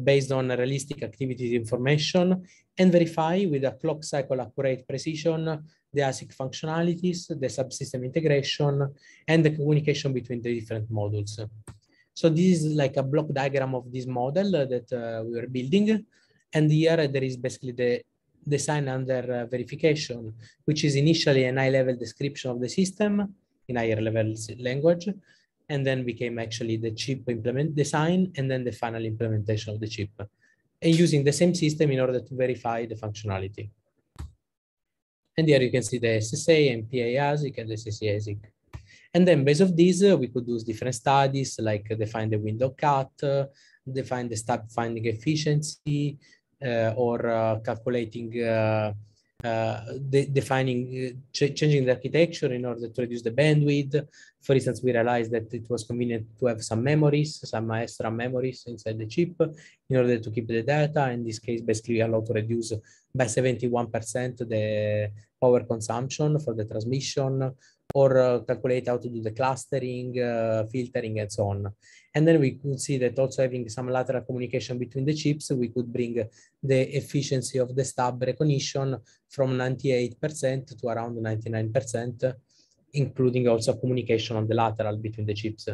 based on realistic activity information, and verify with a clock cycle accurate precision the ASIC functionalities, the subsystem integration, and the communication between the different modules. So this is like a block diagram of this model that we were building. And here there is basically the design under verification, which is initially an high-level description of the system in higher level language, and then became actually the chip implement design, and then the final implementation of the chip, and using the same system in order to verify the functionality. And here you can see the SSA, MPA ASIC, and the SSA ASIC. And then based on this, we could do different studies, like define the window cut, define the step finding efficiency, or calculating, changing the architecture in order to reduce the bandwidth. For instance, we realized that it was convenient to have some memories, some extra memories inside the chip in order to keep the data. In this case, basically allowed to reduce by 71% the power consumption for the transmission, or calculate how to do the clustering, filtering, and so on. And then we could see that also having some lateral communication between the chips, we could bring the efficiency of the stub recognition from 98% to around 99%, including also communication on the lateral between the chips,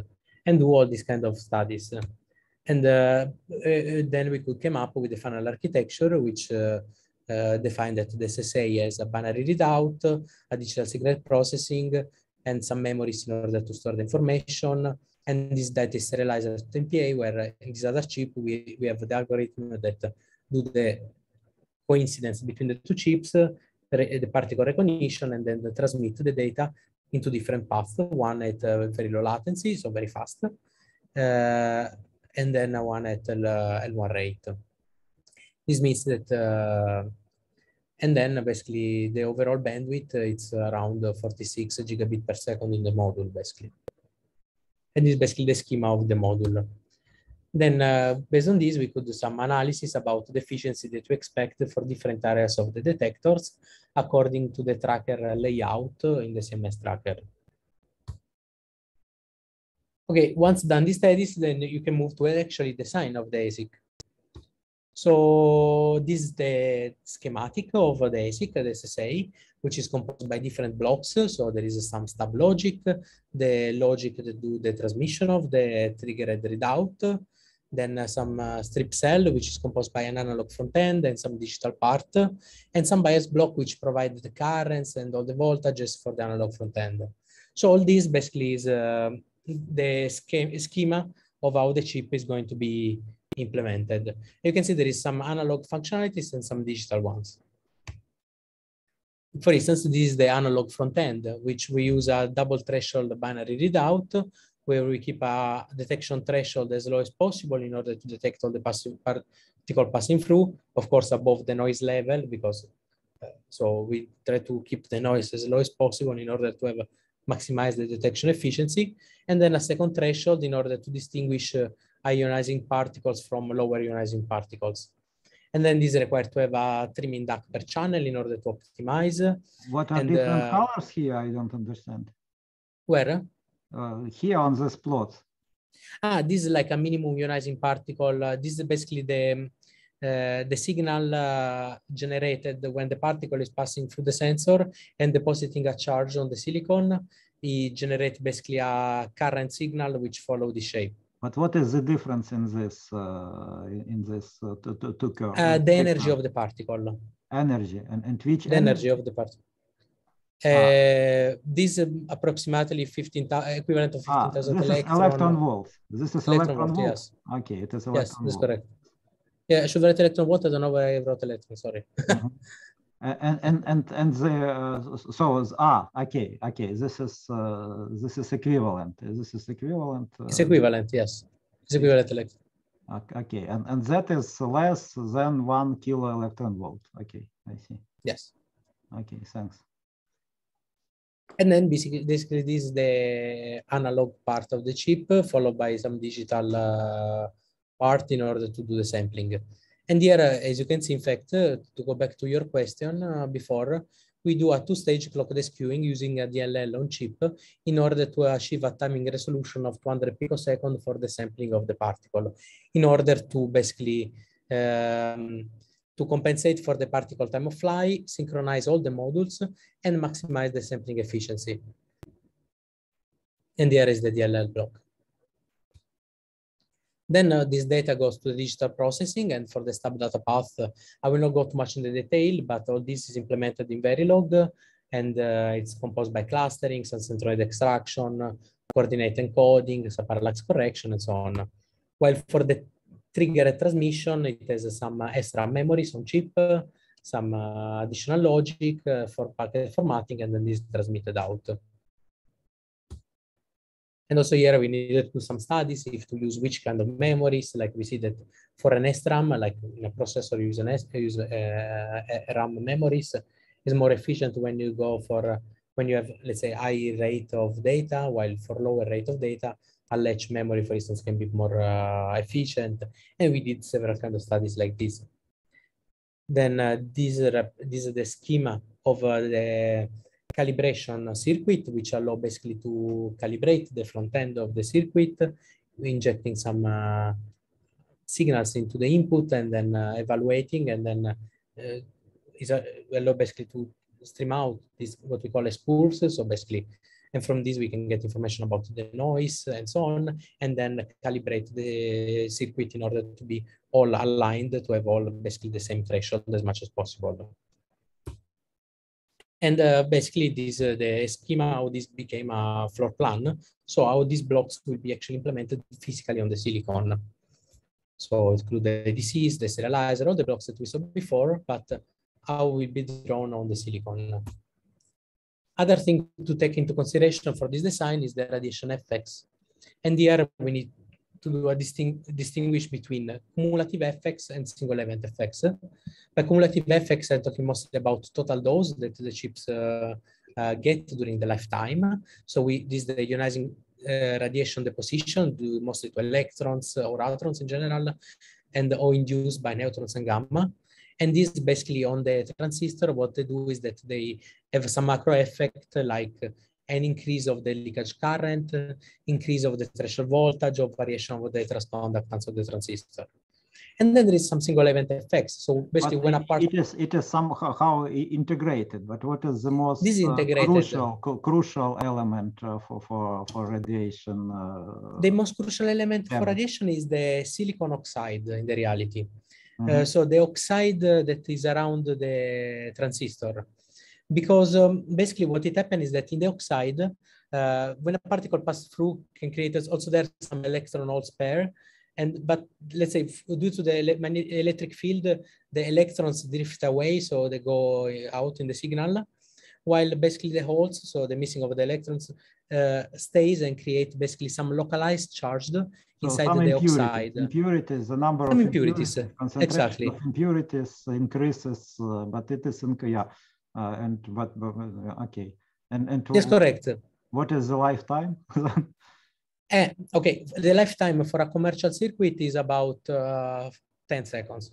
and do all these kind of studies. And then we could come up with the final architecture, which defined that the SSA has a binary readout, a digital signal processing, and some memories in order to store the information. And this data is serialized at MPA, where in this other chip, we have the algorithm that do the coincidence between the two chips, the particle recognition, and then transmit the data into different paths, one at very low latency, so very fast, and then one at L1 rate. This means that, and then basically the overall bandwidth, it's around 46 gigabit per second in the module, basically. And this is basically the schema of the module. Then based on this, we could do some analysis about the efficiency that we expect for different areas of the detectors according to the tracker layout in the CMS tracker. Okay, once done these studies, then you can move to actually design of the ASIC. So this is the schematic of the ASIC, the SSA, which is composed by different blocks. So there is some stub logic, the logic that do the transmission of the triggered readout, then some strip cell, which is composed by an analog front end and some digital part, and some bias block, which provide the currents and all the voltages for the analog front end. So all this basically is the schema of how the chip is going to be implemented. You can see there is some analog functionalities and some digital ones. For instance, this is the analog front end, which we use a double threshold binary readout, where we keep a detection threshold as low as possible in order to detect all the particle passing through, of course, above the noise level, because so we try to keep the noise as low as possible in order to have maximize the detection efficiency, and then a second threshold in order to distinguish ionizing particles from lower ionizing particles. And then this is required to have a trimming duct per channel in order to optimize. What are different colors here? I don't understand. Where? Here on this plot. This is like a minimum ionizing particle. This is basically the signal generated when the particle is passing through the sensor and depositing a charge on the silicon. It generates basically a current signal which follows the shape. But what is the difference in this two curves? The energy of the particle. Energy and which the energy of the particle. This approximately 15,000 equivalent of 15,000 electron volts. This is electron volt. Yes. Okay, it is electron yes, that's volt. correct. Yeah, I should write electron volt. I don't know why I wrote electron. Sorry. And the okay. This is equivalent. This is equivalent. It's equivalent. Yes, it's equivalent electron. Okay, and that is less than 1 kilo electron volt. Okay, I see. Yes. Okay, thanks. And then basically this is the analog part of the chip, followed by some digital part in order to do the sampling. And here, as you can see, in fact, to go back to your question before, we do a two-stage clock skewing using a DLL on chip in order to achieve a timing resolution of 200 picoseconds for the sampling of the particle, in order to basically to compensate for the particle time of flight, synchronize all the modules, and maximize the sampling efficiency. And here is the DLL block. Then this data goes to the digital processing, and for the stub data path, I will not go too much in the detail, but all this is implemented in Verilog, and it's composed by clustering, some centroid extraction, coordinate encoding, some parallax correction, and so on. While for the triggered transmission, it has some extra memories on chip, some additional logic for packet formatting, and then this is transmitted out. And also here we needed to do some studies if to use which kind of memories. Like we see that for an SRAM, like in a processor, use RAM memories, is more efficient when you go for when you have, let's say, high rate of data, while for lower rate of data, a latch memory, for instance, can be more efficient. And we did several kind of studies like this. Then this is the schema of the calibration circuit, which allow basically to calibrate the front end of the circuit, injecting some signals into the input and then evaluating, and then allow basically to stream out this what we call as spools. So basically, and from this we can get information about the noise and so on, and then calibrate the circuit in order to be all aligned, to have all basically the same threshold as much as possible. And basically, this the schema how this became a floor plan. So how these blocks will be actually implemented physically on the silicon. So include the ADCs, the serializer, all the blocks that we saw before, but how will be drawn on the silicon. Other thing to take into consideration for this design is the radiation effects. And here we need to do a distinguish between cumulative effects and single event effects. By cumulative effects, I'm talking mostly about total dose that the chips get during the lifetime. So this is the ionizing radiation deposition due mostly to electrons or neutrons in general, and or induced by neutrons and gamma. And this basically on the transistor, what they do is that they have some macro effect like an increase of the leakage current, increase of the threshold voltage, or variation of the transconductance of the transistor. And then there is some single event effects. So basically, when a part it is somehow integrated. But what is the most crucial element for radiation? The most crucial element for radiation is the silicon oxide in the reality. So the oxide that is around the transistor. Because basically what it happens is that in the oxide, when a particle passes through, can create also there's some electron hole pair, but let's say due to the electric field, the electrons drift away, so they go out in the signal, while basically the holes, so the missing of the electrons, stays and create basically some localized charge inside the oxide. Impurities, the number some of impurities, concentration exactly. of impurities increases, but it is okay. And yes, correct. What is the lifetime? Okay, the lifetime for a commercial circuit is about 10 seconds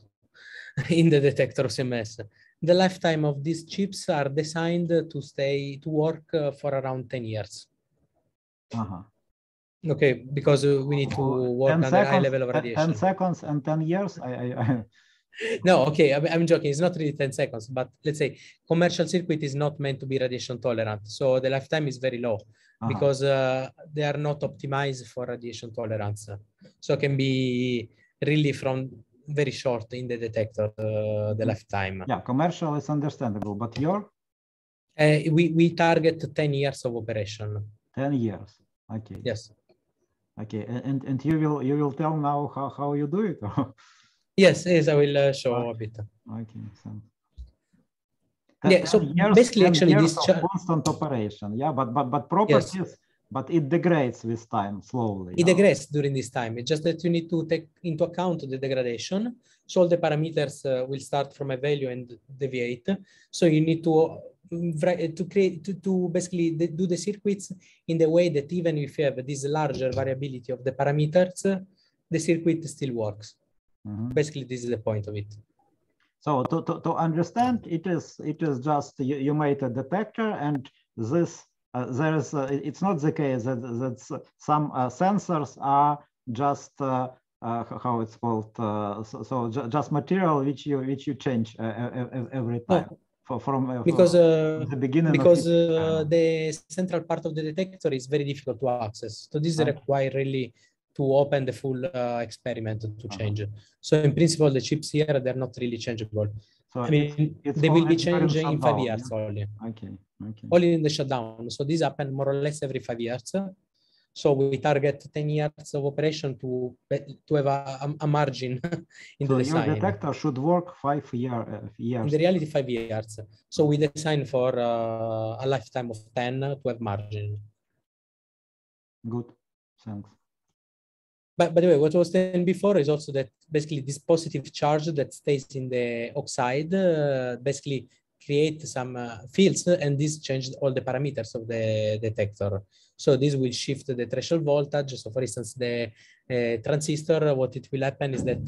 in the detector CMS. The lifetime of these chips are designed to work for around 10 years. Okay, because we need to work under high level of radiation. 10 seconds and 10 years. No, okay, I'm joking. It's not really 10 seconds, but let's say commercial circuit is not meant to be radiation tolerant. So the lifetime is very low because they are not optimized for radiation tolerance. So it can be really from very short in the detector, the lifetime. Yeah, commercial is understandable, but your? We target 10 years of operation. 10 years, okay. Yes. Okay, and you will tell now how you do it? Yes, I will show a bit. Okay, so. Yeah, so basically, actually, this constant operation, yeah, but properties, yes. But it degrades with time slowly. It degrades during this time. It's just that you need to take into account the degradation. So all the parameters will start from a value and deviate. So you need to basically do the circuits in the way that even if you have this larger variability of the parameters, the circuit still works. Basically, this is the point of it. So to understand, it is just you made a detector, and this it's not the case that some sensors are just how it's called so just material which you change every time. No. From the beginning, because the central part of the detector is very difficult to access. So this requires really to open the full experiment to change. So in principle, the chips here, they're not really changeable. So I mean, they will be changed in 5 years only. Okay. Only in the shutdown. So this happens more or less every 5 years. So we target 10 years of operation to have a margin in the design. So your detector should work 5 years. In the reality, 5 years. So we design for a lifetime of 10 to have margin. Good, thanks. But by the way, what was said before is also that basically this positive charge that stays in the oxide basically create some fields, and this changed all the parameters of the detector. So this will shift the threshold voltage. So for instance, the transistor, what it will happen is that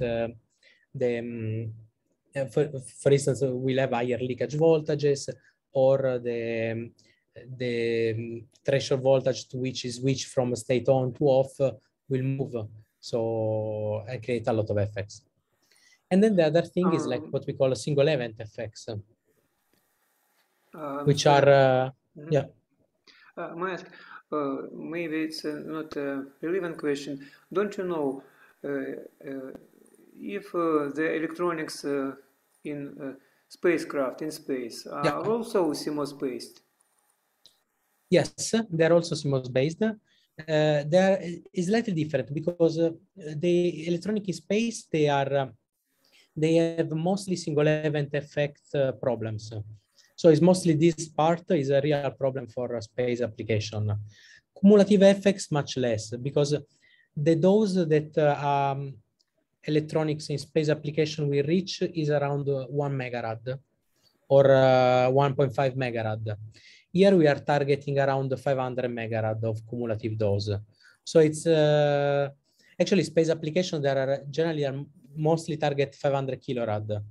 for instance, we'll have higher leakage voltages, or the threshold voltage to which is switched from state on to off will move. So I create a lot of effects. And then the other thing is like what we call a single event effects, which are, yeah. May I ask, maybe it's not a relevant question. Don't you know if the electronics in spacecraft in space are also CMOS-based? Yes, they're also CMOS-based. There is slightly different because the electronic in space, they have mostly single event effect problems. So it's mostly this part is a real problem for space application. Cumulative effects much less, because the dose that electronics in space application will reach is around 1 megarad or 1.5 megarad. Here we are targeting around 500 megarad of cumulative dose. So it's actually space application that are generally mostly target 500 kilorad.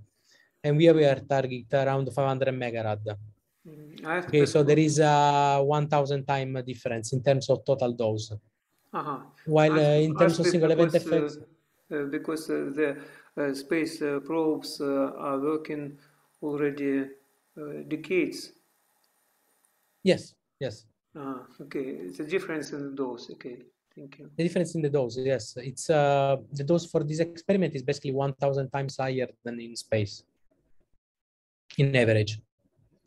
And we are targeting around 500 megarad. Okay, so there is a 1,000 time difference in terms of total dose. While in terms of single event effects, because the space probes are working already decades. Yes. Okay, it's a difference in the dose. Okay, thank you. The difference in the dose, yes, it's the dose for this experiment is basically 1,000 times higher than in space, in average.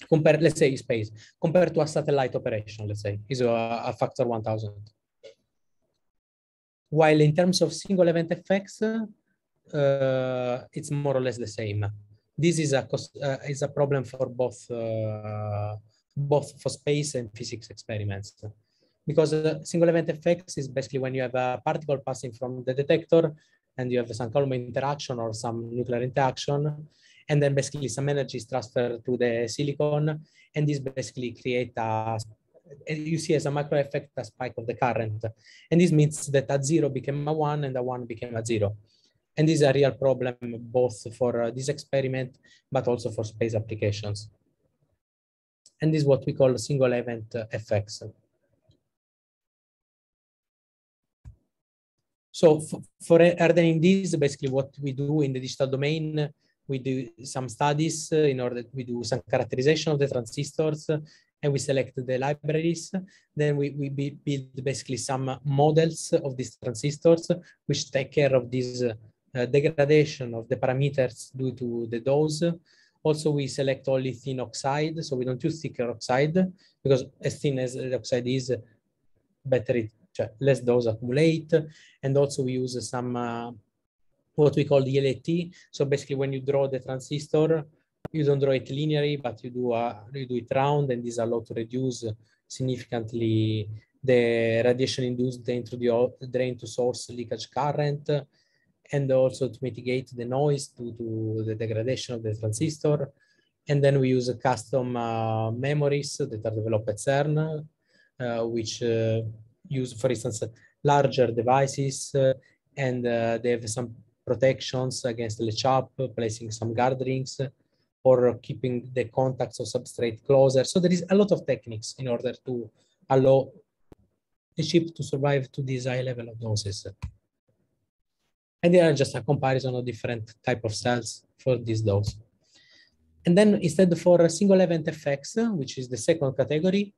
Compared, let's say, space compared to a satellite operation, let's say, is a factor 1,000. While in terms of single event effects, it's more or less the same. This is a problem for both for space and physics experiments, because single event effects is basically when you have a particle passing from the detector and you have some Coulomb interaction or some nuclear interaction, and then basically some energy is transferred to the silicon, and this basically create you see as a micro effect a spike of the current, and this means that a 0 became a 1 and a 1 became a 0. And this is a real problem both for this experiment, but also for space applications. And this is what we call single event effects. So for hardening this, basically what we do in the digital domain we do some studies in order we do some characterization of the transistors, and we select the libraries. Then we build basically some models of these transistors, which take care of this degradation of the parameters due to the dose. Also, we select only thin oxide, so we don't use thicker oxide, because as thin as the oxide is, better less dose accumulate. And also we use some what we call the LAT. So basically, when you draw the transistor, you don't draw it linearly, but you do it round, and this allows to reduce significantly the radiation induced into the drain to source leakage current, and also to mitigate the noise due to the degradation of the transistor. And then we use custom memories that are developed at CERN, which use, for instance, larger devices, and they have some protections against latch-up, placing some guard rings, or keeping the contacts of substrate closer. So there is a lot of techniques in order to allow the chip to survive to this high level of doses. And there are just a comparison of different type of cells for this dose. And then instead for single event effects, which is the second category,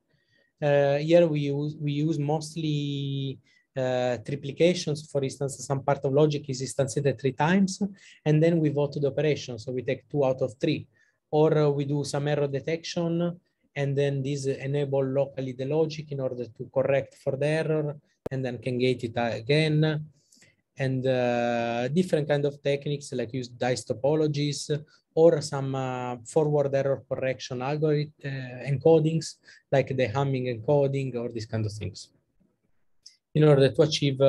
here we use mostly triplications. For instance, some part of logic is instantiated 3 times, and then we vote the operation. So we take 2 out of 3, or we do some error detection, and then this enable locally the logic in order to correct for the error, and then can gate it again. And different kind of techniques like use dice topologies, or some forward error correction algorithm encodings, like the Hamming encoding, or these kind of things, in order to achieve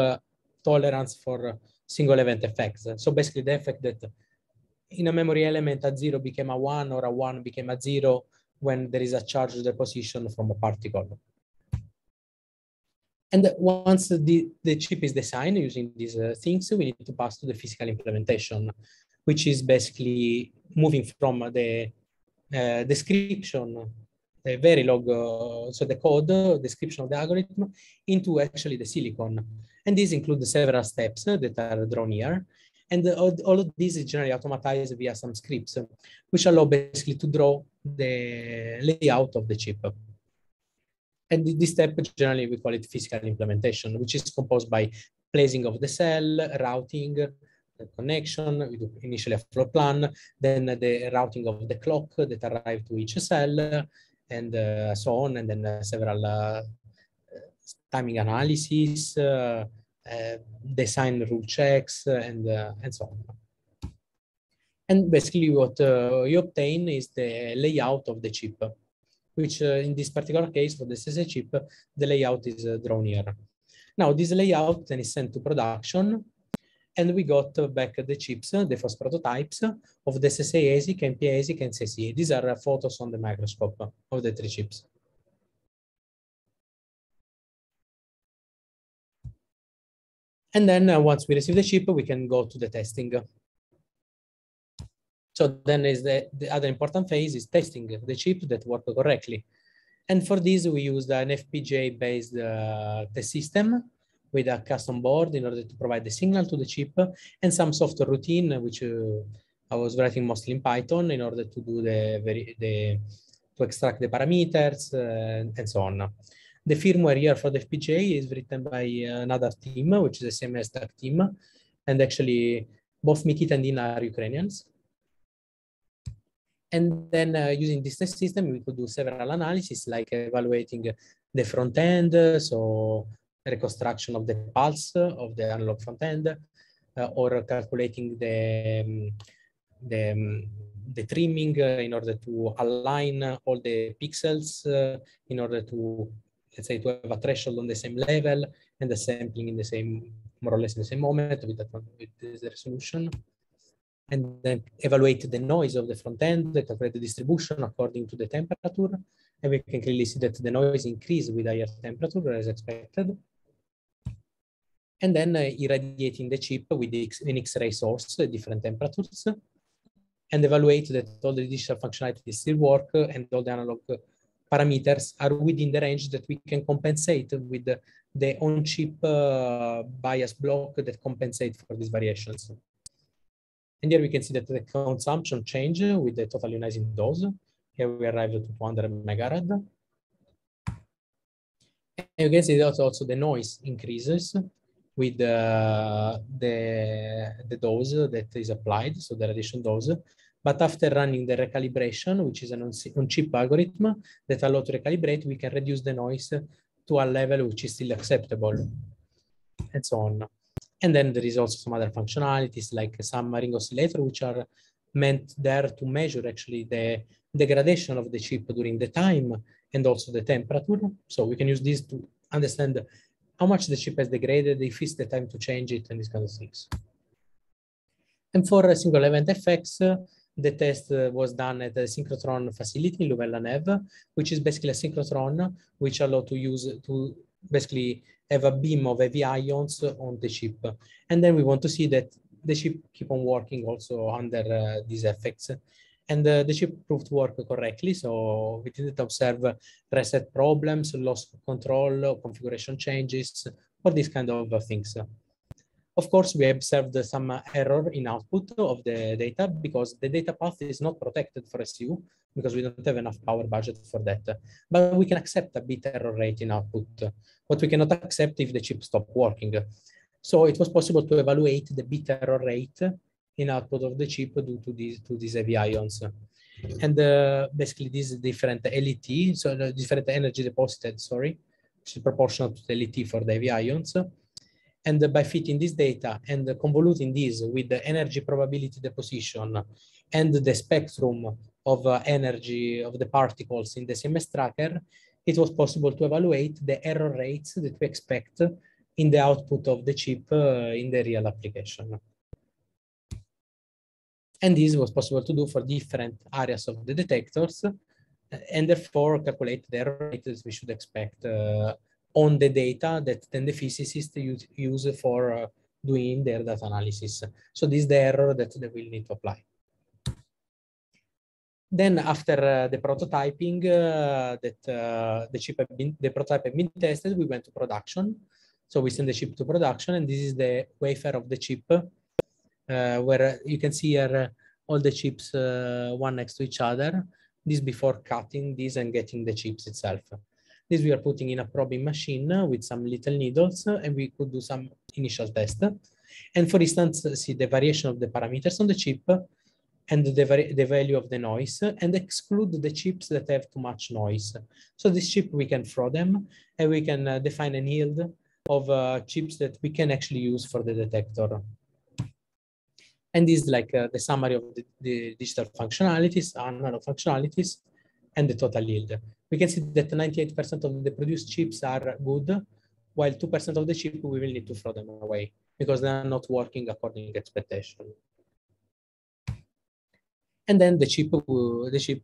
tolerance for single event effects. So basically the effect that in a memory element a 0 became a 1, or a 1 became a 0 when there is a charge deposition from a particle. And once the chip is designed using these things, we need to pass to the physical implementation, which is basically moving from the description, the Verilog, so the code, description of the algorithm, into actually the silicon. And these include several steps that are drawn here. And all of this is generally automatized via some scripts, which allow basically to draw the layout of the chip. And this step, generally, we call it physical implementation, which is composed by placing of the cell, routing, the connection. We do initially a floor plan, then the routing of the clock that arrive to each cell, and so on, and then several timing analysis, design rule checks, and so on. And basically, what you obtain is the layout of the chip, which in this particular case, for the SSA chip, the layout is drawn here. Now, this layout then is sent to production, and we got back the chips, the first prototypes of the SSA ASIC, MP ASIC, and CCA. These are photos on the microscope of the 3 chips. And then once we receive the chip, we can go to the testing. So then is the other important phase is testing the chip that work correctly. And for this, we used an FPGA-based test system with a custom board in order to provide the signal to the chip, and some software routine, which I was writing mostly in Python in order to do to extract the parameters and so on. The firmware here for the FPGA is written by another team, which is the CMS Stack team. And actually, both Mikita and Dina are Ukrainians. And then using this test system, we could do several analyses, like evaluating the front end, so reconstruction of the pulse of the analog front end, or calculating the trimming in order to align all the pixels in order to, let's say, to have a threshold on the same level and the sampling in the same, more or less in the same moment with this resolution. And then evaluate the noise of the front end, calculate the distribution according to the temperature. And we can clearly see that the noise increases with higher temperature as expected. And then irradiating the chip with an X-ray source at different temperatures, and evaluate that all the digital functionality still work and all the analog parameters are within the range that we can compensate with the on-chip bias block that compensate for these variations. And here we can see that the consumption change with the total ionizing dose. Here we arrived at 200 megarad. And you can see that also the noise increases with the dose that is applied, so the radiation dose. But after running the recalibration, which is an on-chip algorithm that allows to recalibrate, we can reduce the noise to a level which is still acceptable, and so on. And then there is also some other functionalities like some ring oscillator, which are meant there to measure actually the degradation of the chip during the time and also the temperature. So we can use this to understand how much the chip has degraded, if it's the time to change it, and these kind of things. And for single event effects, the test was done at the synchrotron facility in Louvain-la-Neuve, which is basically a synchrotron which allows to basically have a beam of heavy ions on the chip. And then we want to see that the chip keep on working also under these effects. And the chip proved to work correctly. So we didn't observe reset problems, loss of control, or configuration changes, or these kind of things. Of course, we observed some error in output of the data because the data path is not protected for SU because we don't have enough power budget for that. But we can accept a bit error rate in output. What we cannot accept if the chip stopped working. So it was possible to evaluate the bit error rate in output of the chip due to these heavy ions. And basically these different LET, so the different energy deposited, sorry, which is proportional to the LET for the heavy ions. And by fitting this data and convoluting this with the energy probability deposition and the spectrum of energy of the particles in the CMS tracker, it was possible to evaluate the error rates that we expect in the output of the chip in the real application. And this was possible to do for different areas of the detectors, and therefore calculate the error rate that we should expect on the data that then the physicists use for doing their data analysis. So this is the error that they will need to apply. Then after the prototyping, the prototype had been tested, we went to production. So we send the chip to production, and this is the wafer of the chip, where you can see here all the chips one next to each other. This before cutting this and getting the chips itself. This we are putting in a probing machine with some little needles, and we could do some initial test. And for instance, see the variation of the parameters on the chip and the value of the noise, and exclude the chips that have too much noise. So this chip, we can throw them, and we can define a yield of chips that we can actually use for the detector. And this is like the summary of the digital functionalities, analog functionalities, and the total yield. We can see that 98% of the produced chips are good, while 2% of the chip we will need to throw them away because they are not working according to expectation. And then the chip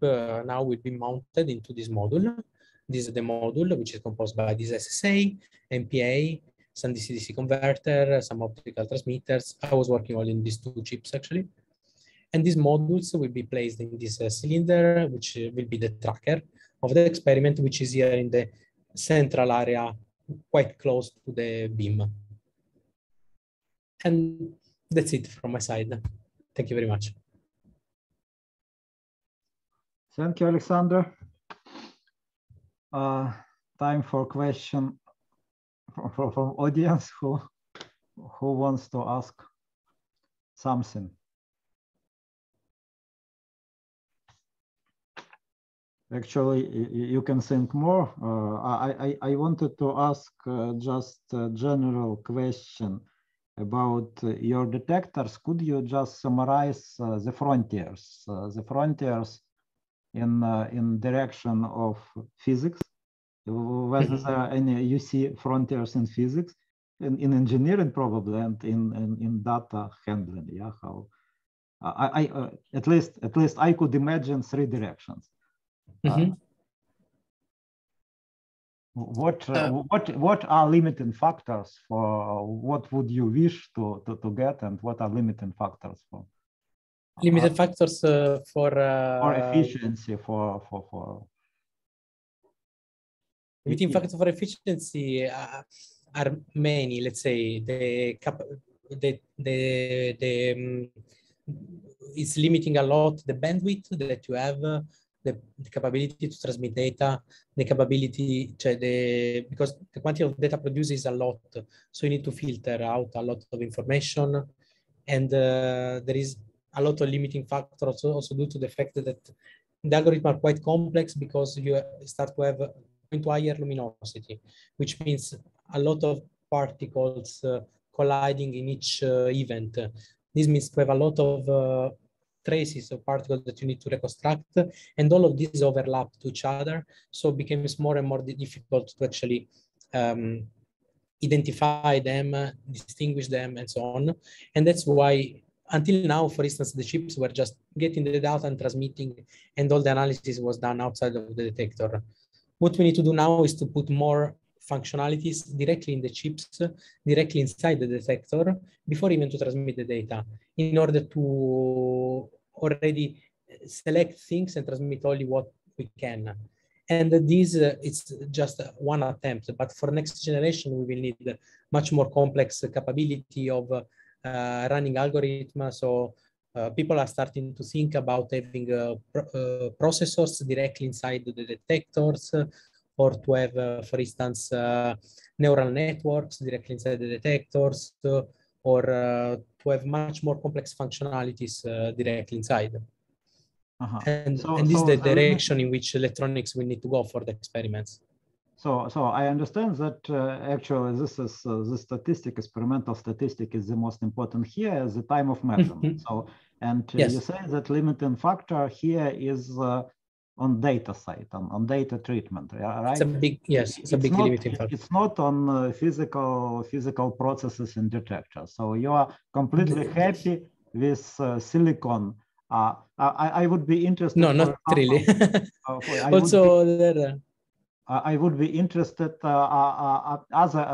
now will be mounted into this module. This is the module, which is composed by this SSA, MPA, some DC-DC converter, some optical transmitters. I was working all in these two chips actually. And these modules will be placed in this cylinder, which will be the tracker of the experiment, which is here in the central area, quite close to the beam. And that's it from my side. Thank you very much. Thank you, Alessandro. Time for question from audience who wants to ask something. Actually, you can think more. I wanted to ask just a general question about your detectors. Could you just summarize the frontiers in direction of physics? Whether there are any you see frontiers in physics, in engineering probably, and in data handling. Yeah, how at least I could imagine three directions. What are limiting factors for what would you wish to get, and what are limiting factors for limiting factors for efficiency for limiting factors for efficiency are many. Let's say it's limiting a lot the bandwidth that you have, the capability to transmit data, the capability, because the quantity of data produced is a lot, so you need to filter out a lot of information, and there is a lot of limiting factors also due to the fact that the algorithms are quite complex because you start to have into higher luminosity, which means a lot of particles colliding in each event. This means to have a lot of traces of particles that you need to reconstruct, and all of these overlap to each other, so it becomes more and more difficult to actually identify them, distinguish them, and so on. And that's why until now, for instance, the chips were just getting the data and transmitting, and all the analysis was done outside of the detector. What we need to do now is to put more functionalities directly in the chips, directly inside the detector, before even to transmit the data, in order to already select things and transmit only what we can. And this, it's just one attempt, but for next generation, we will need much more complex capability of running algorithms. So people are starting to think about having processors directly inside the detectors, or to have, for instance, neural networks directly inside the detectors, or to have much more complex functionalities directly inside. And this is the direction in which electronics will need to go for the experiments. So I understand that actually this is the statistic, experimental statistic, is the most important here, is the time of measurement. So, and yes. You say that limiting factor here is on data side, on data treatment, right? It's a big, yes, it's a big limiting factor. It's not on physical processes in detectors. So you are completely happy with silicon. I would be interested. No, not really. Also, I would be interested other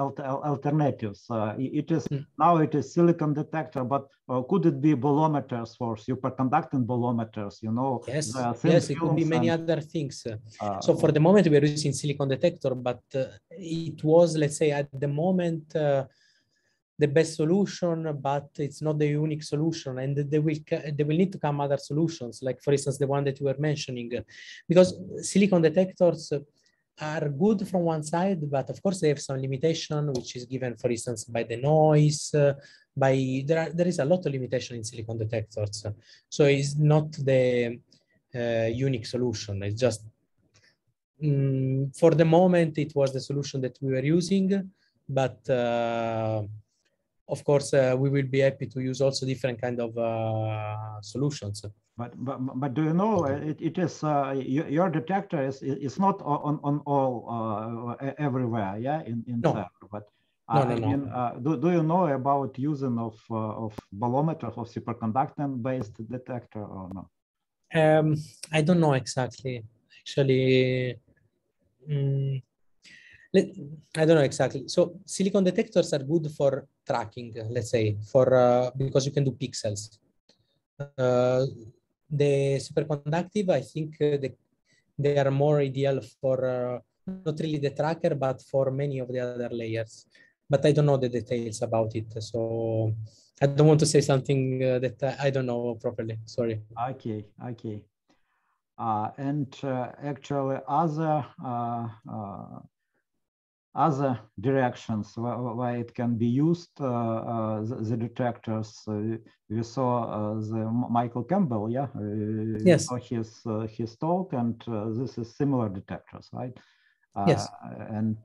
alternatives. It is now it is silicon detector, but could it be bolometers for superconducting bolometers? You know, yes, yes, it could be many other things. So for the moment, we are using silicon detector, but it was, let's say, at the moment, the best solution, but it's not the unique solution, and they will need to come other solutions, like for instance the one that you were mentioning, because silicon detectors are good from one side, but of course they have some limitation, which is given, for instance, by the noise, there is a lot of limitation in silicon detectors. So it's not the unique solution. It's just for the moment it was the solution that we were using, but of course we will be happy to use also different kind of solutions. But do you know it is your detector is not on all everywhere, yeah, in no. CERN, but no. Do you know about using of bolometers of superconducting based detector or no? I don't know exactly. Actually, I don't know exactly. So silicon detectors are good for tracking, let's say, for because you can do pixels. The superconductive, I think they are more ideal for not really the tracker, but for many of the other layers. But I don't know the details about it, so I don't want to say something that I don't know properly. Sorry. Okay. And actually, other directions where it can be used, the detectors. We saw the Michael Campbell, yeah. Yes. Saw his talk, and this is similar detectors, right? Yes. And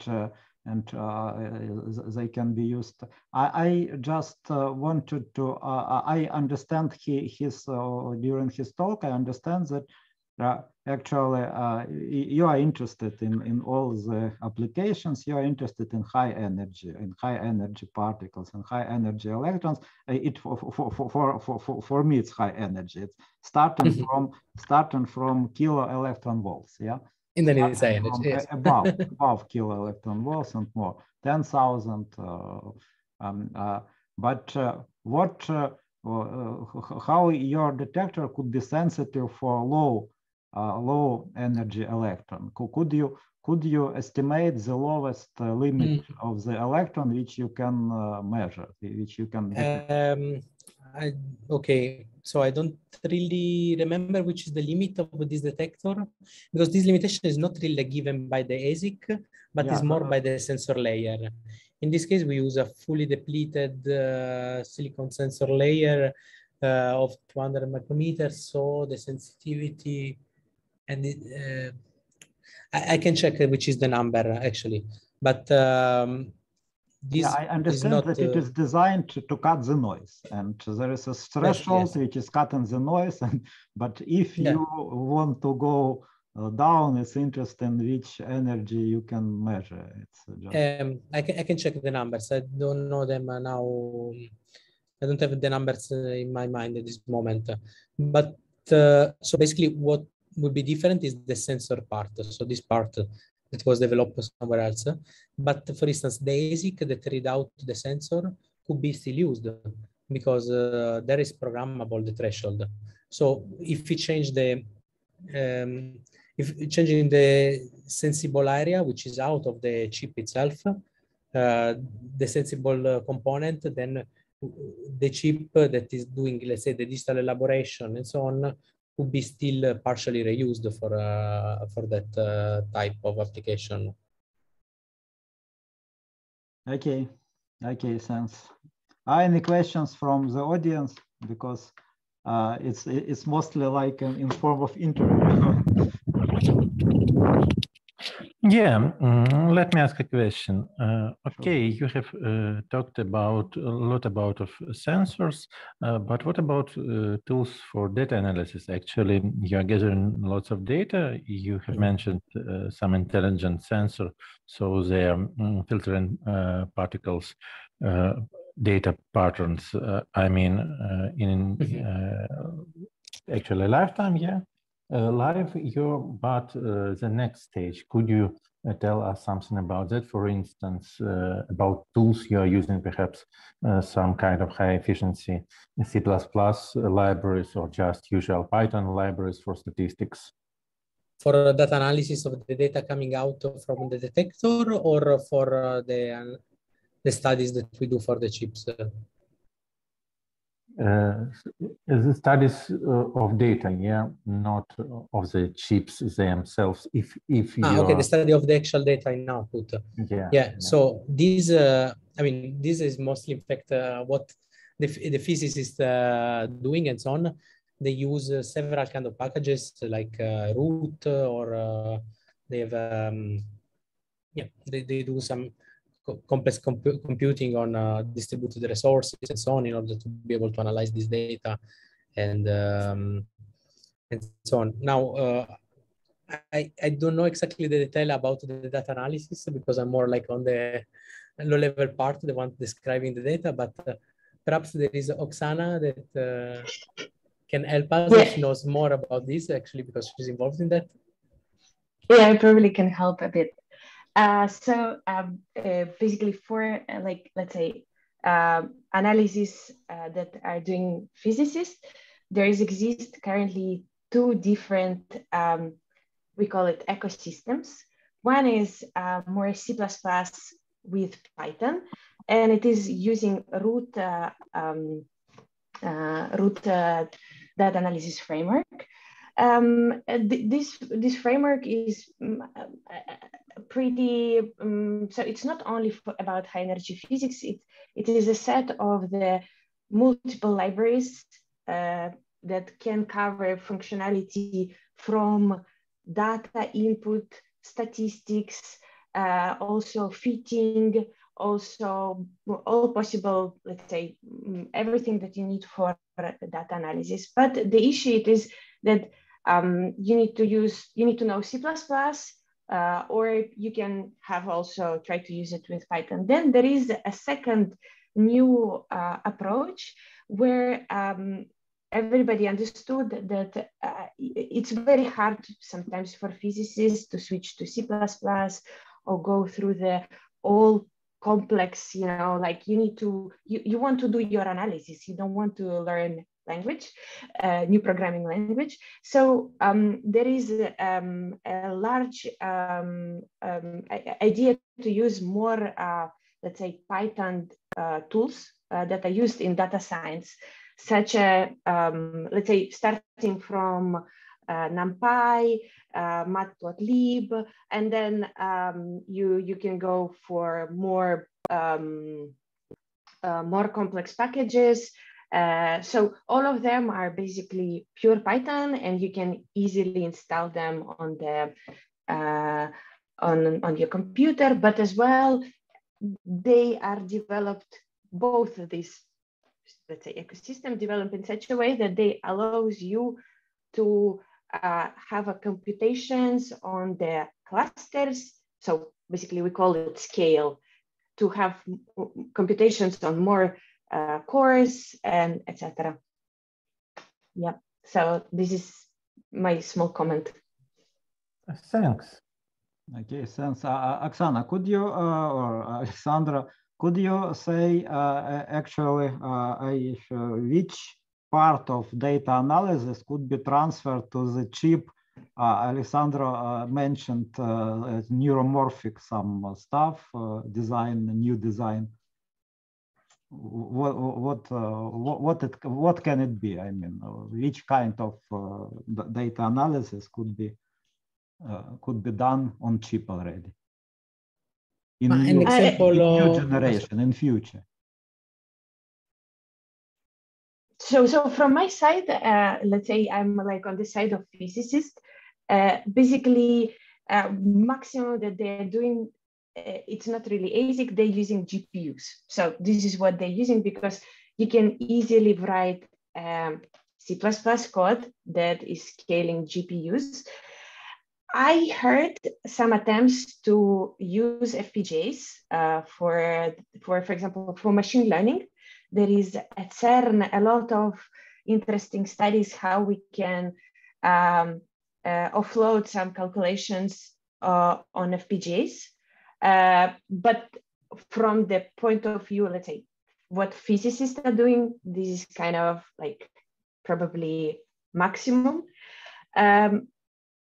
they can be used. I just wanted to. I understand his during his talk. I understand that. Actually, you are interested in all the applications. You are interested in high energy particles and high energy electrons. It for me, it's high energy. It's starting from kilo electron volts. Yeah. And then it's high energy. Yes. above kilo electron volts and more, 10,000. But how your detector could be sensitive for low energy electron? Could you estimate the lowest limit of the electron which you can measure, which you can detect? Okay, so I don't really remember which is the limit of this detector, because this limitation is not really given by the ASIC, but is more by the sensor layer. In this case, we use a fully depleted silicon sensor layer of 200 micrometers, so the sensitivity, and I can check which is the number actually, but this I understand that it is designed to cut the noise, and there is a threshold which is cutting the noise. But if you want to go down, it's interesting which energy you can measure. It's just... I can check the numbers. I don't know them now. I don't have the numbers in my mind at this moment. But so basically, what would be different is the sensor part. So this part that was developed somewhere else. But for instance, the ASIC that read out the sensor could be still used because there is programmable the threshold. So if we change the if changing the sensible area, which is out of the chip itself, the sensible component, then the chip that is doing, let's say, the digital elaboration and so on, could be still partially reused for that type of application. Okay, thanks. Any questions from the audience? Because it's mostly like in form of interview. Yeah, let me ask a question. Okay, you have talked about a lot about of sensors, but what about tools for data analysis? Actually, you are gathering lots of data. You have mentioned some intelligent sensor, so they are filtering particles, data patterns. I mean, in actually lifetime, yeah. Live, but the next stage, could you tell us something about that? For instance, about tools you are using, perhaps some kind of high efficiency C++ libraries or just usual Python libraries for statistics? For data analysis of the data coming out from the detector, or for the studies that we do for the chips? The studies of data, yeah, not of the chips themselves. If you okay, the study of the actual data in output. Yeah. So this, I mean, this is mostly in fact what the physicists doing and so on. They use several kind of packages like root, or they have they do some complex computing on distributed resources and so on in order to be able to analyze this data and so on. Now, I don't know exactly the detail about the data analysis because I'm more like on the low-level part, the one describing the data, but perhaps there is Oksana that can help us if she knows more about this actually because she's involved in that. Yeah, I probably can help a bit. Basically for like, let's say, analysis that are doing physicists, there exist currently two different, we call it ecosystems. One is more C++ with Python, and it is using root data analysis framework. This framework is pretty, so it's not only about high energy physics, it is a set of the multiple libraries that can cover functionality from data input, statistics, also fitting, also all possible, let's say, everything that you need for data analysis. But the issue is that you need to know C++, or you can have also try to use it with Python. Then there is a second new approach where everybody understood that it's very hard sometimes for physicists to switch to C++ or go through the all complex, like you want to do your analysis, you don't want to learn language, new programming language. So there is a large idea to use more, let's say, Python tools that are used in data science. such a, let's say, starting from NumPy, Matplotlib, and then you can go for more more complex packages. So all of them are basically pure Python, and you can easily install them on the on your computer. But as well, they are developed, both of these, let's say, ecosystem developed in such a way that they allows you to have a computations on the clusters. So basically, we call it scale, to have computations on more cores and etc. Yeah, so this is my small comment. Thanks. Okay, thanks. Oksana, could you, or Alexandra, could you say actually which part of data analysis could be transferred to the chip? Alessandro mentioned neuromorphic some stuff, new design. What can it be? I mean, which kind of data analysis could be done on chip already? In an example in new of generation, in future. So from my side, let's say I'm like on the side of physicists. Basically, maximum that they're doing, it's not really ASIC, they're using GPUs. So this is what they're using, because you can easily write C++ code that is scaling GPUs. I heard some attempts to use FPGAs for example, for machine learning. There is at CERN a lot of interesting studies how we can offload some calculations on FPGAs. But from the point of view, let's say, what physicists are doing, this is kind of like probably maximum.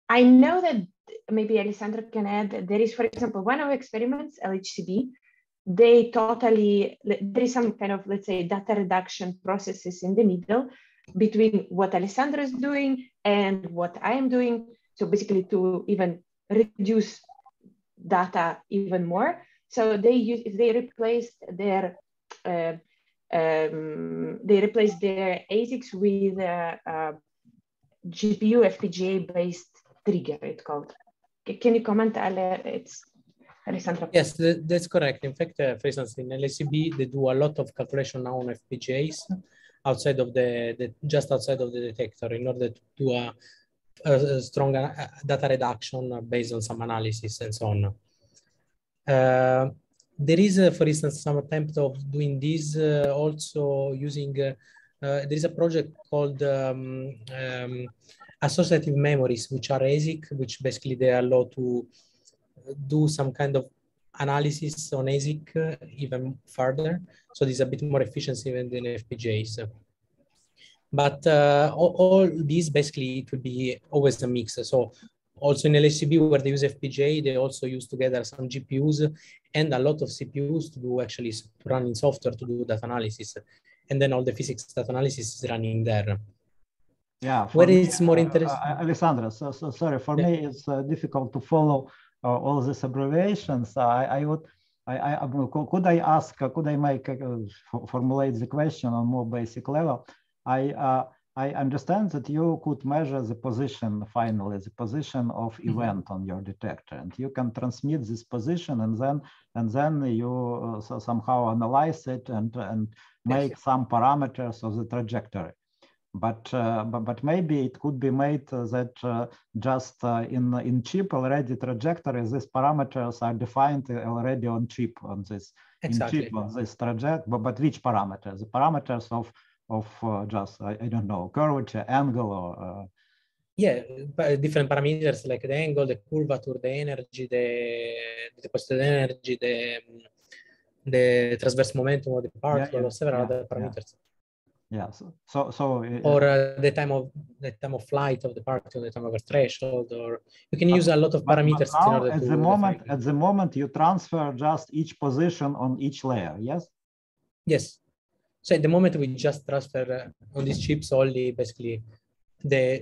I know that maybe Alessandro can add, there is, for example, one of experiments, LHCb, there is some kind of, let's say, data reduction processes in the middle between what Alessandro is doing and what I am doing. So basically to even reduce data even more. So they replaced their ASICs with GPU FPGA based trigger, it's called. Can you comment, it's Alessandro? Yes, that's correct. In fact, for instance, in LHCb, they do a lot of calculation now on FPGAs outside of just outside of the detector, in order to do a strong data reduction based on some analysis and so on. There is, for instance, some attempt of doing this also using, there is a project called associative memories, which are ASIC, which basically they allow to do some kind of analysis on ASIC even further. So there's a bit more efficiency even than FPGAs. But all these basically, it will be always a mix. So also in LHCb, where they use FPGA, they also use together some GPUs and a lot of CPUs to do actually to run in software to do that analysis. And then all the physics data analysis is running there. Yeah, where it's more interesting. Alessandra, so sorry, for me it's difficult to follow all these abbreviations. Could I formulate the question on more basic level? I understand that you could measure the position, finally, the position of event on your detector, and you can transmit this position, and then you somehow analyze it and make some parameters of the trajectory. But maybe it could be made that just in chip already trajectory, these parameters are defined already on chip on this chip on this trajectory. But which parameters? The parameters of just I don't know, curvature, angle, or different parameters like the angle, the curvature, the energy, the deposited energy, the transverse momentum of the particle, or several other parameters. Yeah. Or the time of flight of the particle, the time of a threshold, or you can use a lot of parameters now, in order to at the moment you transfer just each position on each layer. Yes. Yes. So at the moment, we just transfer on these chips only basically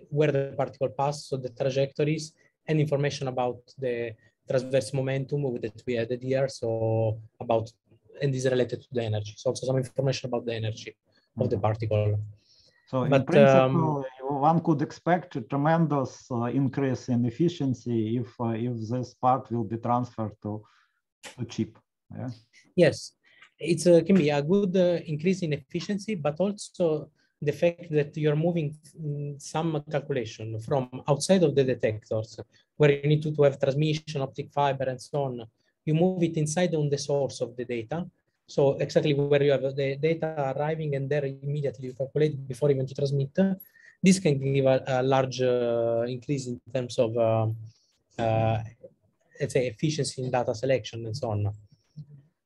where the particle pass, so the trajectories and information about the transverse momentum that we added here. So and this is related to the energy. So also some information about the energy of the particle. So in principle, one could expect a tremendous increase in efficiency if this part will be transferred to chip. Yeah. Yes, it can be a good increase in efficiency, but also the fact that you're moving some calculation from outside of the detectors, where you need to have transmission, optic fiber, and so on. You move it inside on the source of the data. So exactly where you have the data arriving, and there immediately you calculate before even to transmit. This can give a large increase in terms of, let's say, efficiency in data selection and so on.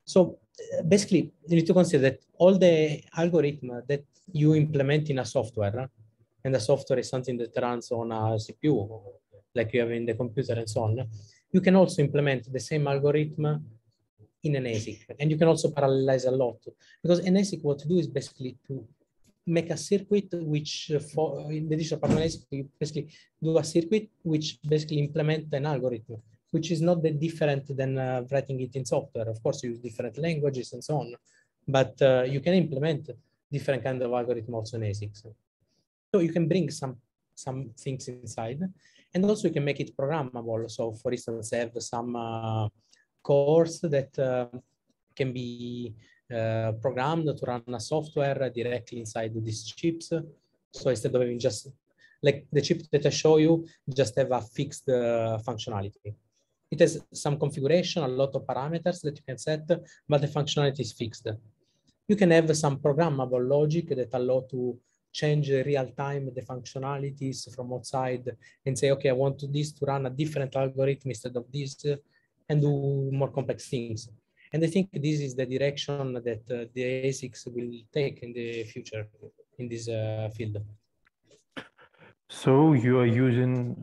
So basically, you need to consider that all the algorithm that you implement in a software, and the software is something that runs on a CPU, like you have in the computer and so on, you can also implement the same algorithm in an ASIC. And you can also parallelize a lot. Because an ASIC, what to do is basically to make a circuit which, in the digital parallel ASIC, you basically do a circuit which basically implement an algorithm, which is not that different than writing it in software. Of course, you use different languages and so on, but you can implement different kind of algorithm also in ASICs. So you can bring some things inside, and also you can make it programmable. So for instance, have some cores that can be programmed to run a software directly inside these chips. So instead of having just, like the chip that I show you, just have a fixed functionality. It has some configuration, a lot of parameters that you can set, but the functionality is fixed. You can have some programmable logic that allow to change real time the functionalities from outside and say, okay, I want this to run a different algorithm instead of this, and do more complex things. And I think this is the direction that the ASICs will take in the future in this field. So you are using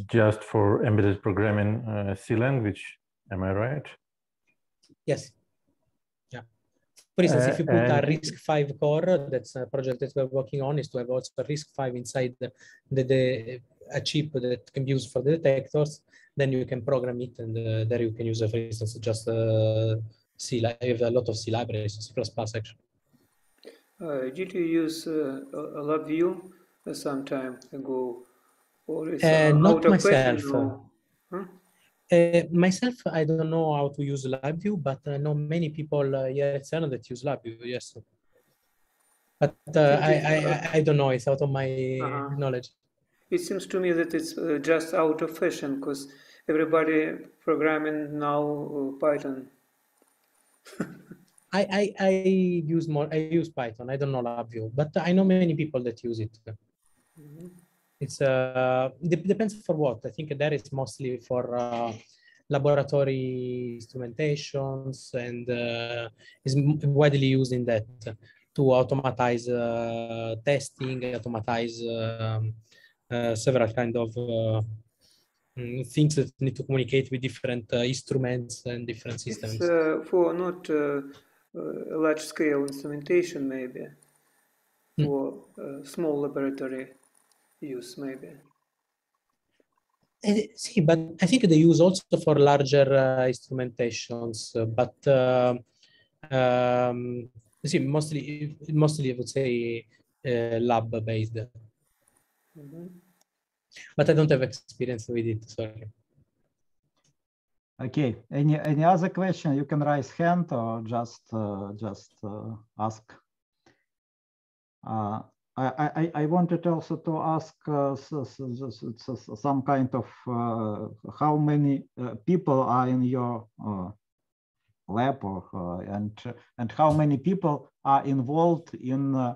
just for embedded programming C language, am I right? Yes. Yeah. For instance, if you put a RISC-V core, that's a project that we're working on, is to have also a RISC-V inside a chip that can be used for the detectors. Then you can program it, and there you can use, for instance, just C. You have a lot of C libraries, C++ actually. Did you use LabVIEW some time ago, or is not myself? Huh? Myself, I don't know how to use LabVIEW, but I know many people here at CERN that use LabVIEW. Yes, but I don't know. It's out of my knowledge. It seems to me that it's just out of fashion because everybody programming now Python. I use Python. I don't know LabVIEW, but I know many people that use it. It's depends for what. I think that is mostly for laboratory instrumentations, and is widely used in that to automatize testing, automatize several kind of things that need to communicate with different instruments and different systems. It's for not large-scale instrumentation, maybe, for small laboratory use, maybe. See, but I think they use also for larger instrumentations, but see, mostly I would say lab-based. But I don't have experience with it, sorry. Okay, any other question? You can raise hand or just ask. I wanted also to ask some kind of how many people are in your lab, or and how many people are involved in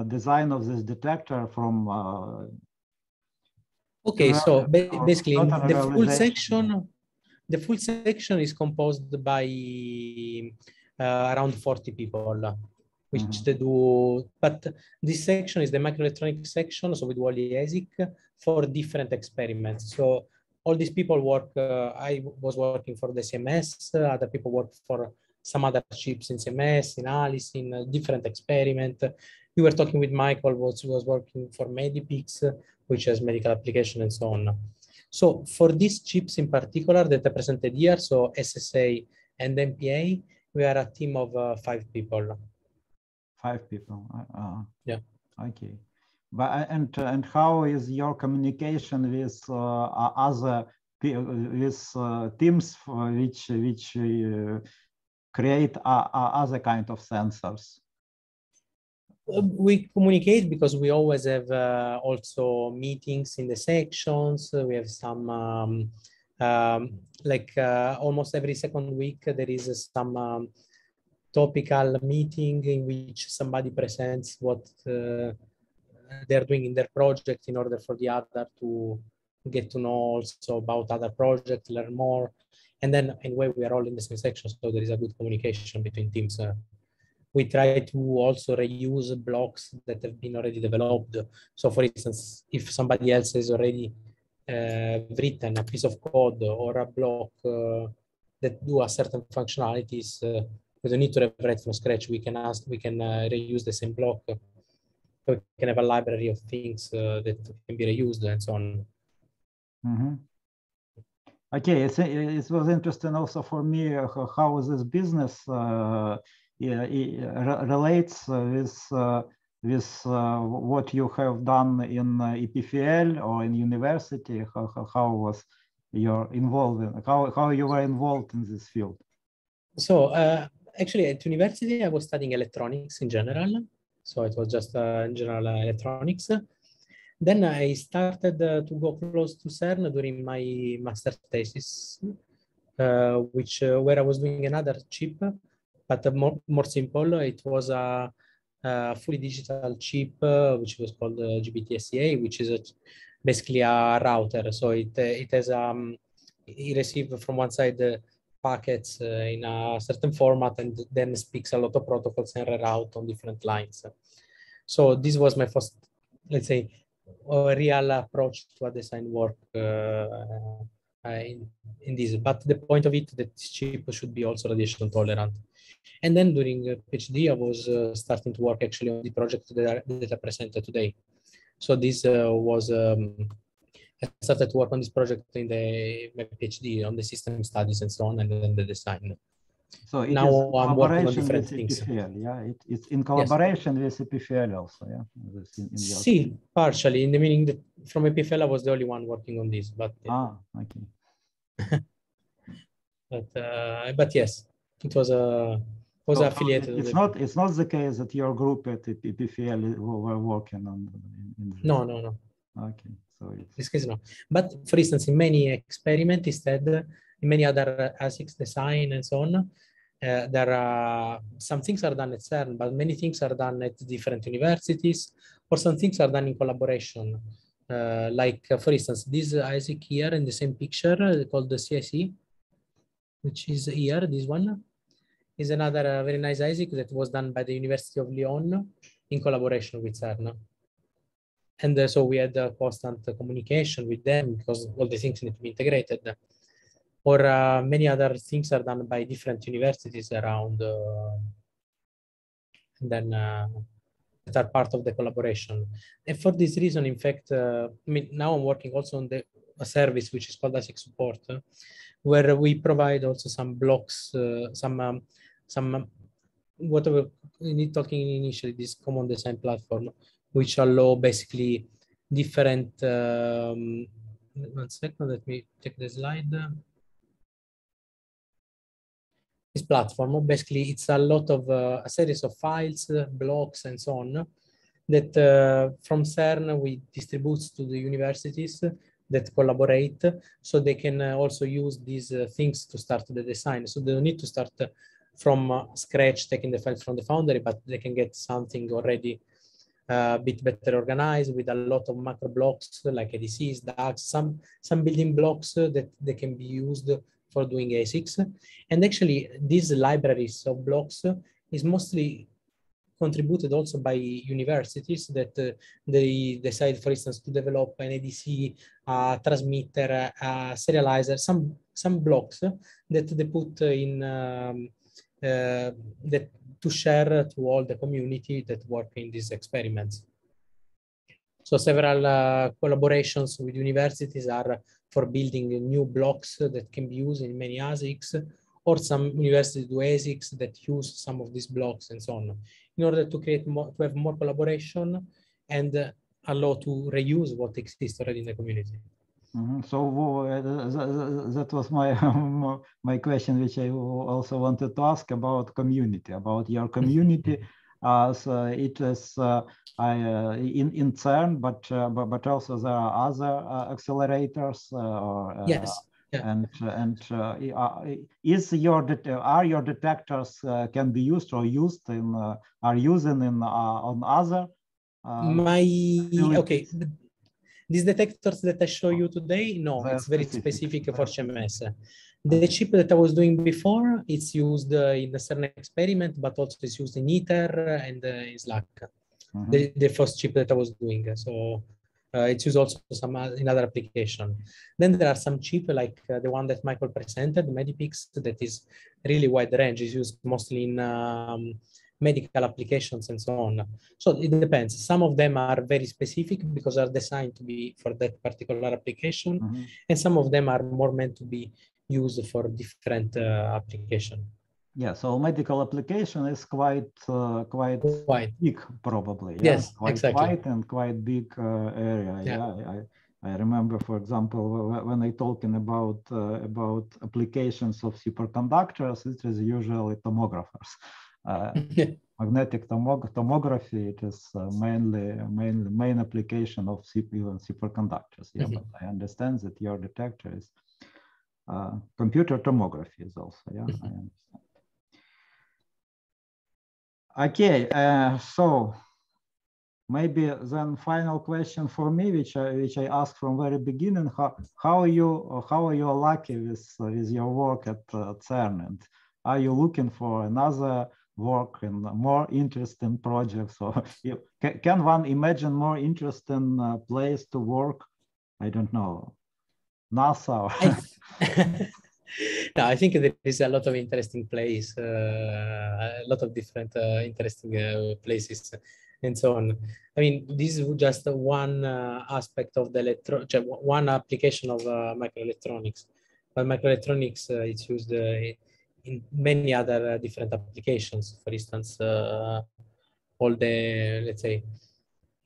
design of this detector from. Okay, so basically the full section is composed by around 40 people. Which they do, but this section is the microelectronic section, so we do only ASIC for different experiments. So all these people work, I was working for the CMS, other people work for some other chips in CMS, in Alice, in a different experiment. We were talking with Michael, who was working for Medipix, which has medical application and so on. So for these chips in particular that I presented here, so SSA and MPA, we are a team of 5 people. 5 people. Yeah. Okay. But and how is your communication with other teams which create other kind of sensors? We communicate because we always have also meetings in the sections. We have some almost every second week there is some topical meeting in which somebody presents what they're doing in their project in order for the other to get to know also about other projects, learn more. And then in a way we are all in the same section, so there is a good communication between teams. We try to also reuse blocks that have been already developed. So for instance, if somebody else has already written a piece of code or a block that do a certain functionalities, we don't need to rewrite from scratch. We can reuse the same block. So we can have a library of things that can be reused and so on. Mm-hmm. Okay, it was interesting also for me how this business relates with what you have done in EPFL or in university. How was your involvement? How you were involved in this field? So actually at university I was studying electronics in general. So it was just in general electronics. Then I started to go close to CERN during my master thesis, where I was doing another chip, but more simple. It was a fully digital chip, which was called GBT-SCA, which is basically a router. So it has it receives from one side packets in a certain format and then speaks a lot of protocols and reroute on different lines. So this was my first, let's say, a real approach to a design work in this. But the point of it that this chip should be also radiation tolerant. And then during PhD, I was starting to work actually on the project that I presented today. So this was I started to work on this project in my PhD on the system studies and so on, and then the design. So now I'm working on different things. EPFL, yeah, it's in collaboration with EPFL also, yeah. See, partially, in the meaning that from EPFL I was the only one working on this, but okay. but yes, it was affiliated. It's not the case that your group at EPFL were working on. In this. No. Okay, so this case no. But for instance, in many experiments, instead, in many other ASICs design and so on, there are some things are done at CERN, but many things are done at different universities, or some things are done in collaboration. For instance, this ASIC here in the same picture called the CIC, which is here, this one, is another very nice ASIC that was done by the University of Lyon in collaboration with CERN. And so we had constant communication with them because all the things need to be integrated. Or many other things are done by different universities around, and then that are part of the collaboration. And for this reason, in fact, I mean, now I'm working also on a service which is called ASIC support, where we provide also some blocks, some what we were talking initially, this common design platform, which allow basically different. 1 second, let me check the slide. This platform, basically, it's a lot of a series of files, blocks, and so on, that from CERN we distribute to the universities that collaborate, so they can also use these things to start the design. So they don't need to start from scratch, taking the files from the foundry, but they can get something already a bit better organized with a lot of macro blocks like ADCs, DAGs, some building blocks that they can be used for doing ASICs. And actually, these libraries of blocks is mostly contributed also by universities that they decide, for instance, to develop an ADC, a transmitter, a serializer, some blocks that they put in that to share to all the community that work in these experiments. So several collaborations with universities are for building new blocks that can be used in many ASICs, or some universities do ASICs that use some of these blocks and so on, in order to create more, to have more collaboration and allow to reuse what exists already in the community. So that was my my question, which I also wanted to ask about community, about your community. So it is in CERN, but also there are other accelerators. Yes. Yeah. And is are your detectors can be used or used in are using in on other? Okay. These detectors that I show you today, no, it's very specific for CMS. The chip that I was doing before, it's used in the CERN experiment, but also it's used in ITER and in SLAC. The first chip that I was doing. So it's used also some in other application. Then there are some chips like the one that Michael presented, Medipix, that is really wide range. It's used mostly in medical applications and so on. So it depends. Some of them are very specific because are designed to be for that particular application, and some of them are more meant to be used for different application. Yeah, so medical application is quite big, probably. Yeah? Yes, quite exactly. wide and quite big area. Yeah, I remember, for example, when I talking about applications of superconductors, it is usually tomographers. Magnetic tomography, it is main application of even superconductors. Yeah, but I understand that your detector is computer tomography is also. Yeah, I understand. Okay, so maybe then final question for me, which I asked from very beginning: how are you lucky with your work at CERN, and are you looking for another work in more interesting projects, or can one imagine more interesting place to work? I don't know, NASA. No, I think there is a lot of interesting places, a lot of different interesting places and so on. I mean, this is just one aspect of the one application of microelectronics. But microelectronics it's used in many other different applications. For instance, all the, let's say,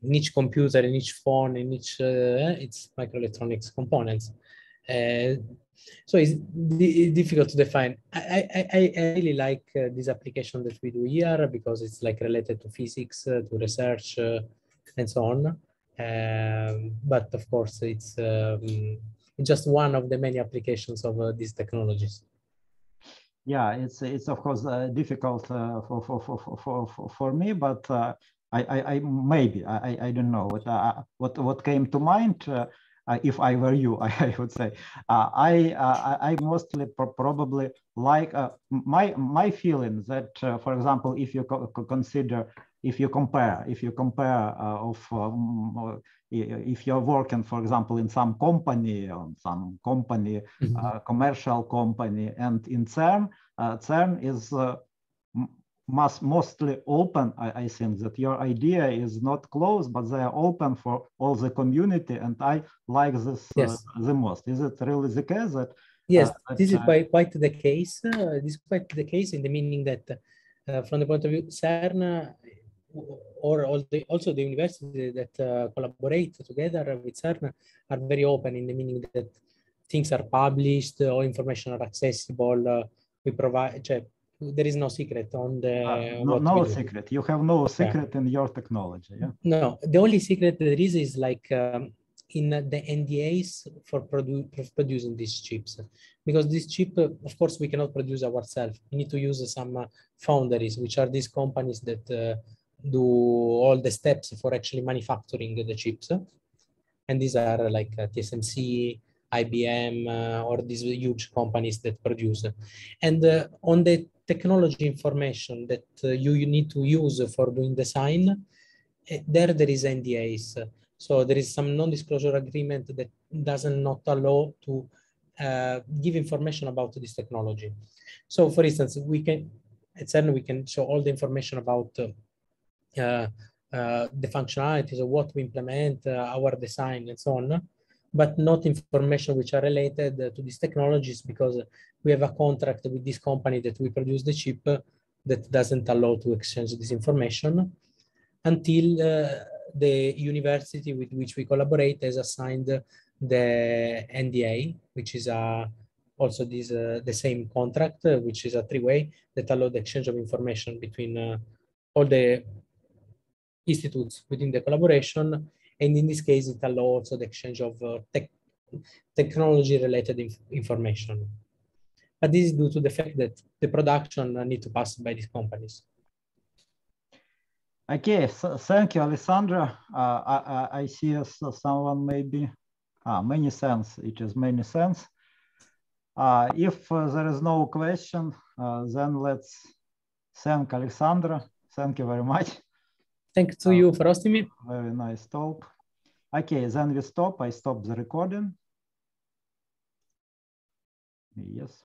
in each computer, in each phone, in each it's microelectronics components. So it's difficult to define. I really like this application that we do here because it's like related to physics, to research, and so on. But of course, it's just one of the many applications of these technologies. Yeah, it's of course difficult for me, but I maybe I don't know what came to mind. If I were you, I would say I mostly probably like my feeling that, for example, if you consider, if you compare if you're working, for example, in some company, commercial company, and in CERN, CERN is mostly open. I think that your idea is not closed, but they are open for all the community, and I like this the most. Is it really the case that? Yes, this is quite the case. This is quite the case in the meaning that, from the point of view, CERN or also the universities that collaborate together with CERN are very open in the meaning that things are published or information are accessible. We provide. There is no secret on the no secret. You have no secret in your technology. Yeah. No, the only secret there is like in the NDAs for producing these chips, because this chip, of course, we cannot produce ourselves. We need to use some foundries, which are these companies that do all the steps for actually manufacturing the chips, and these are like TSMC, IBM, or these huge companies that produce. And on the technology information that you need to use for doing design, there is NDAs. So there is some non-disclosure agreement that doesn't not allow to give information about this technology. So for instance, we can, at CERN we can show all the information about the functionalities of what we implement, our design, and so on, but not information which are related to these technologies, because we have a contract with this company that we produce the chip that doesn't allow to exchange this information until the university with which we collaborate has assigned the NDA, which is also the same contract, which is a three-way that allows the exchange of information between all the institutes within the collaboration. And in this case, it allows also the exchange of technology-related information. But this is due to the fact that the production need to pass by these companies. Okay, so thank you, Alessandro. I see someone maybe, many cents, it is many cents. If there is no question, then let's thank Alessandro. Thank you very much. Thanks to you for hosting me. Very nice talk. Okay, then we stop. I stop the recording. Yes.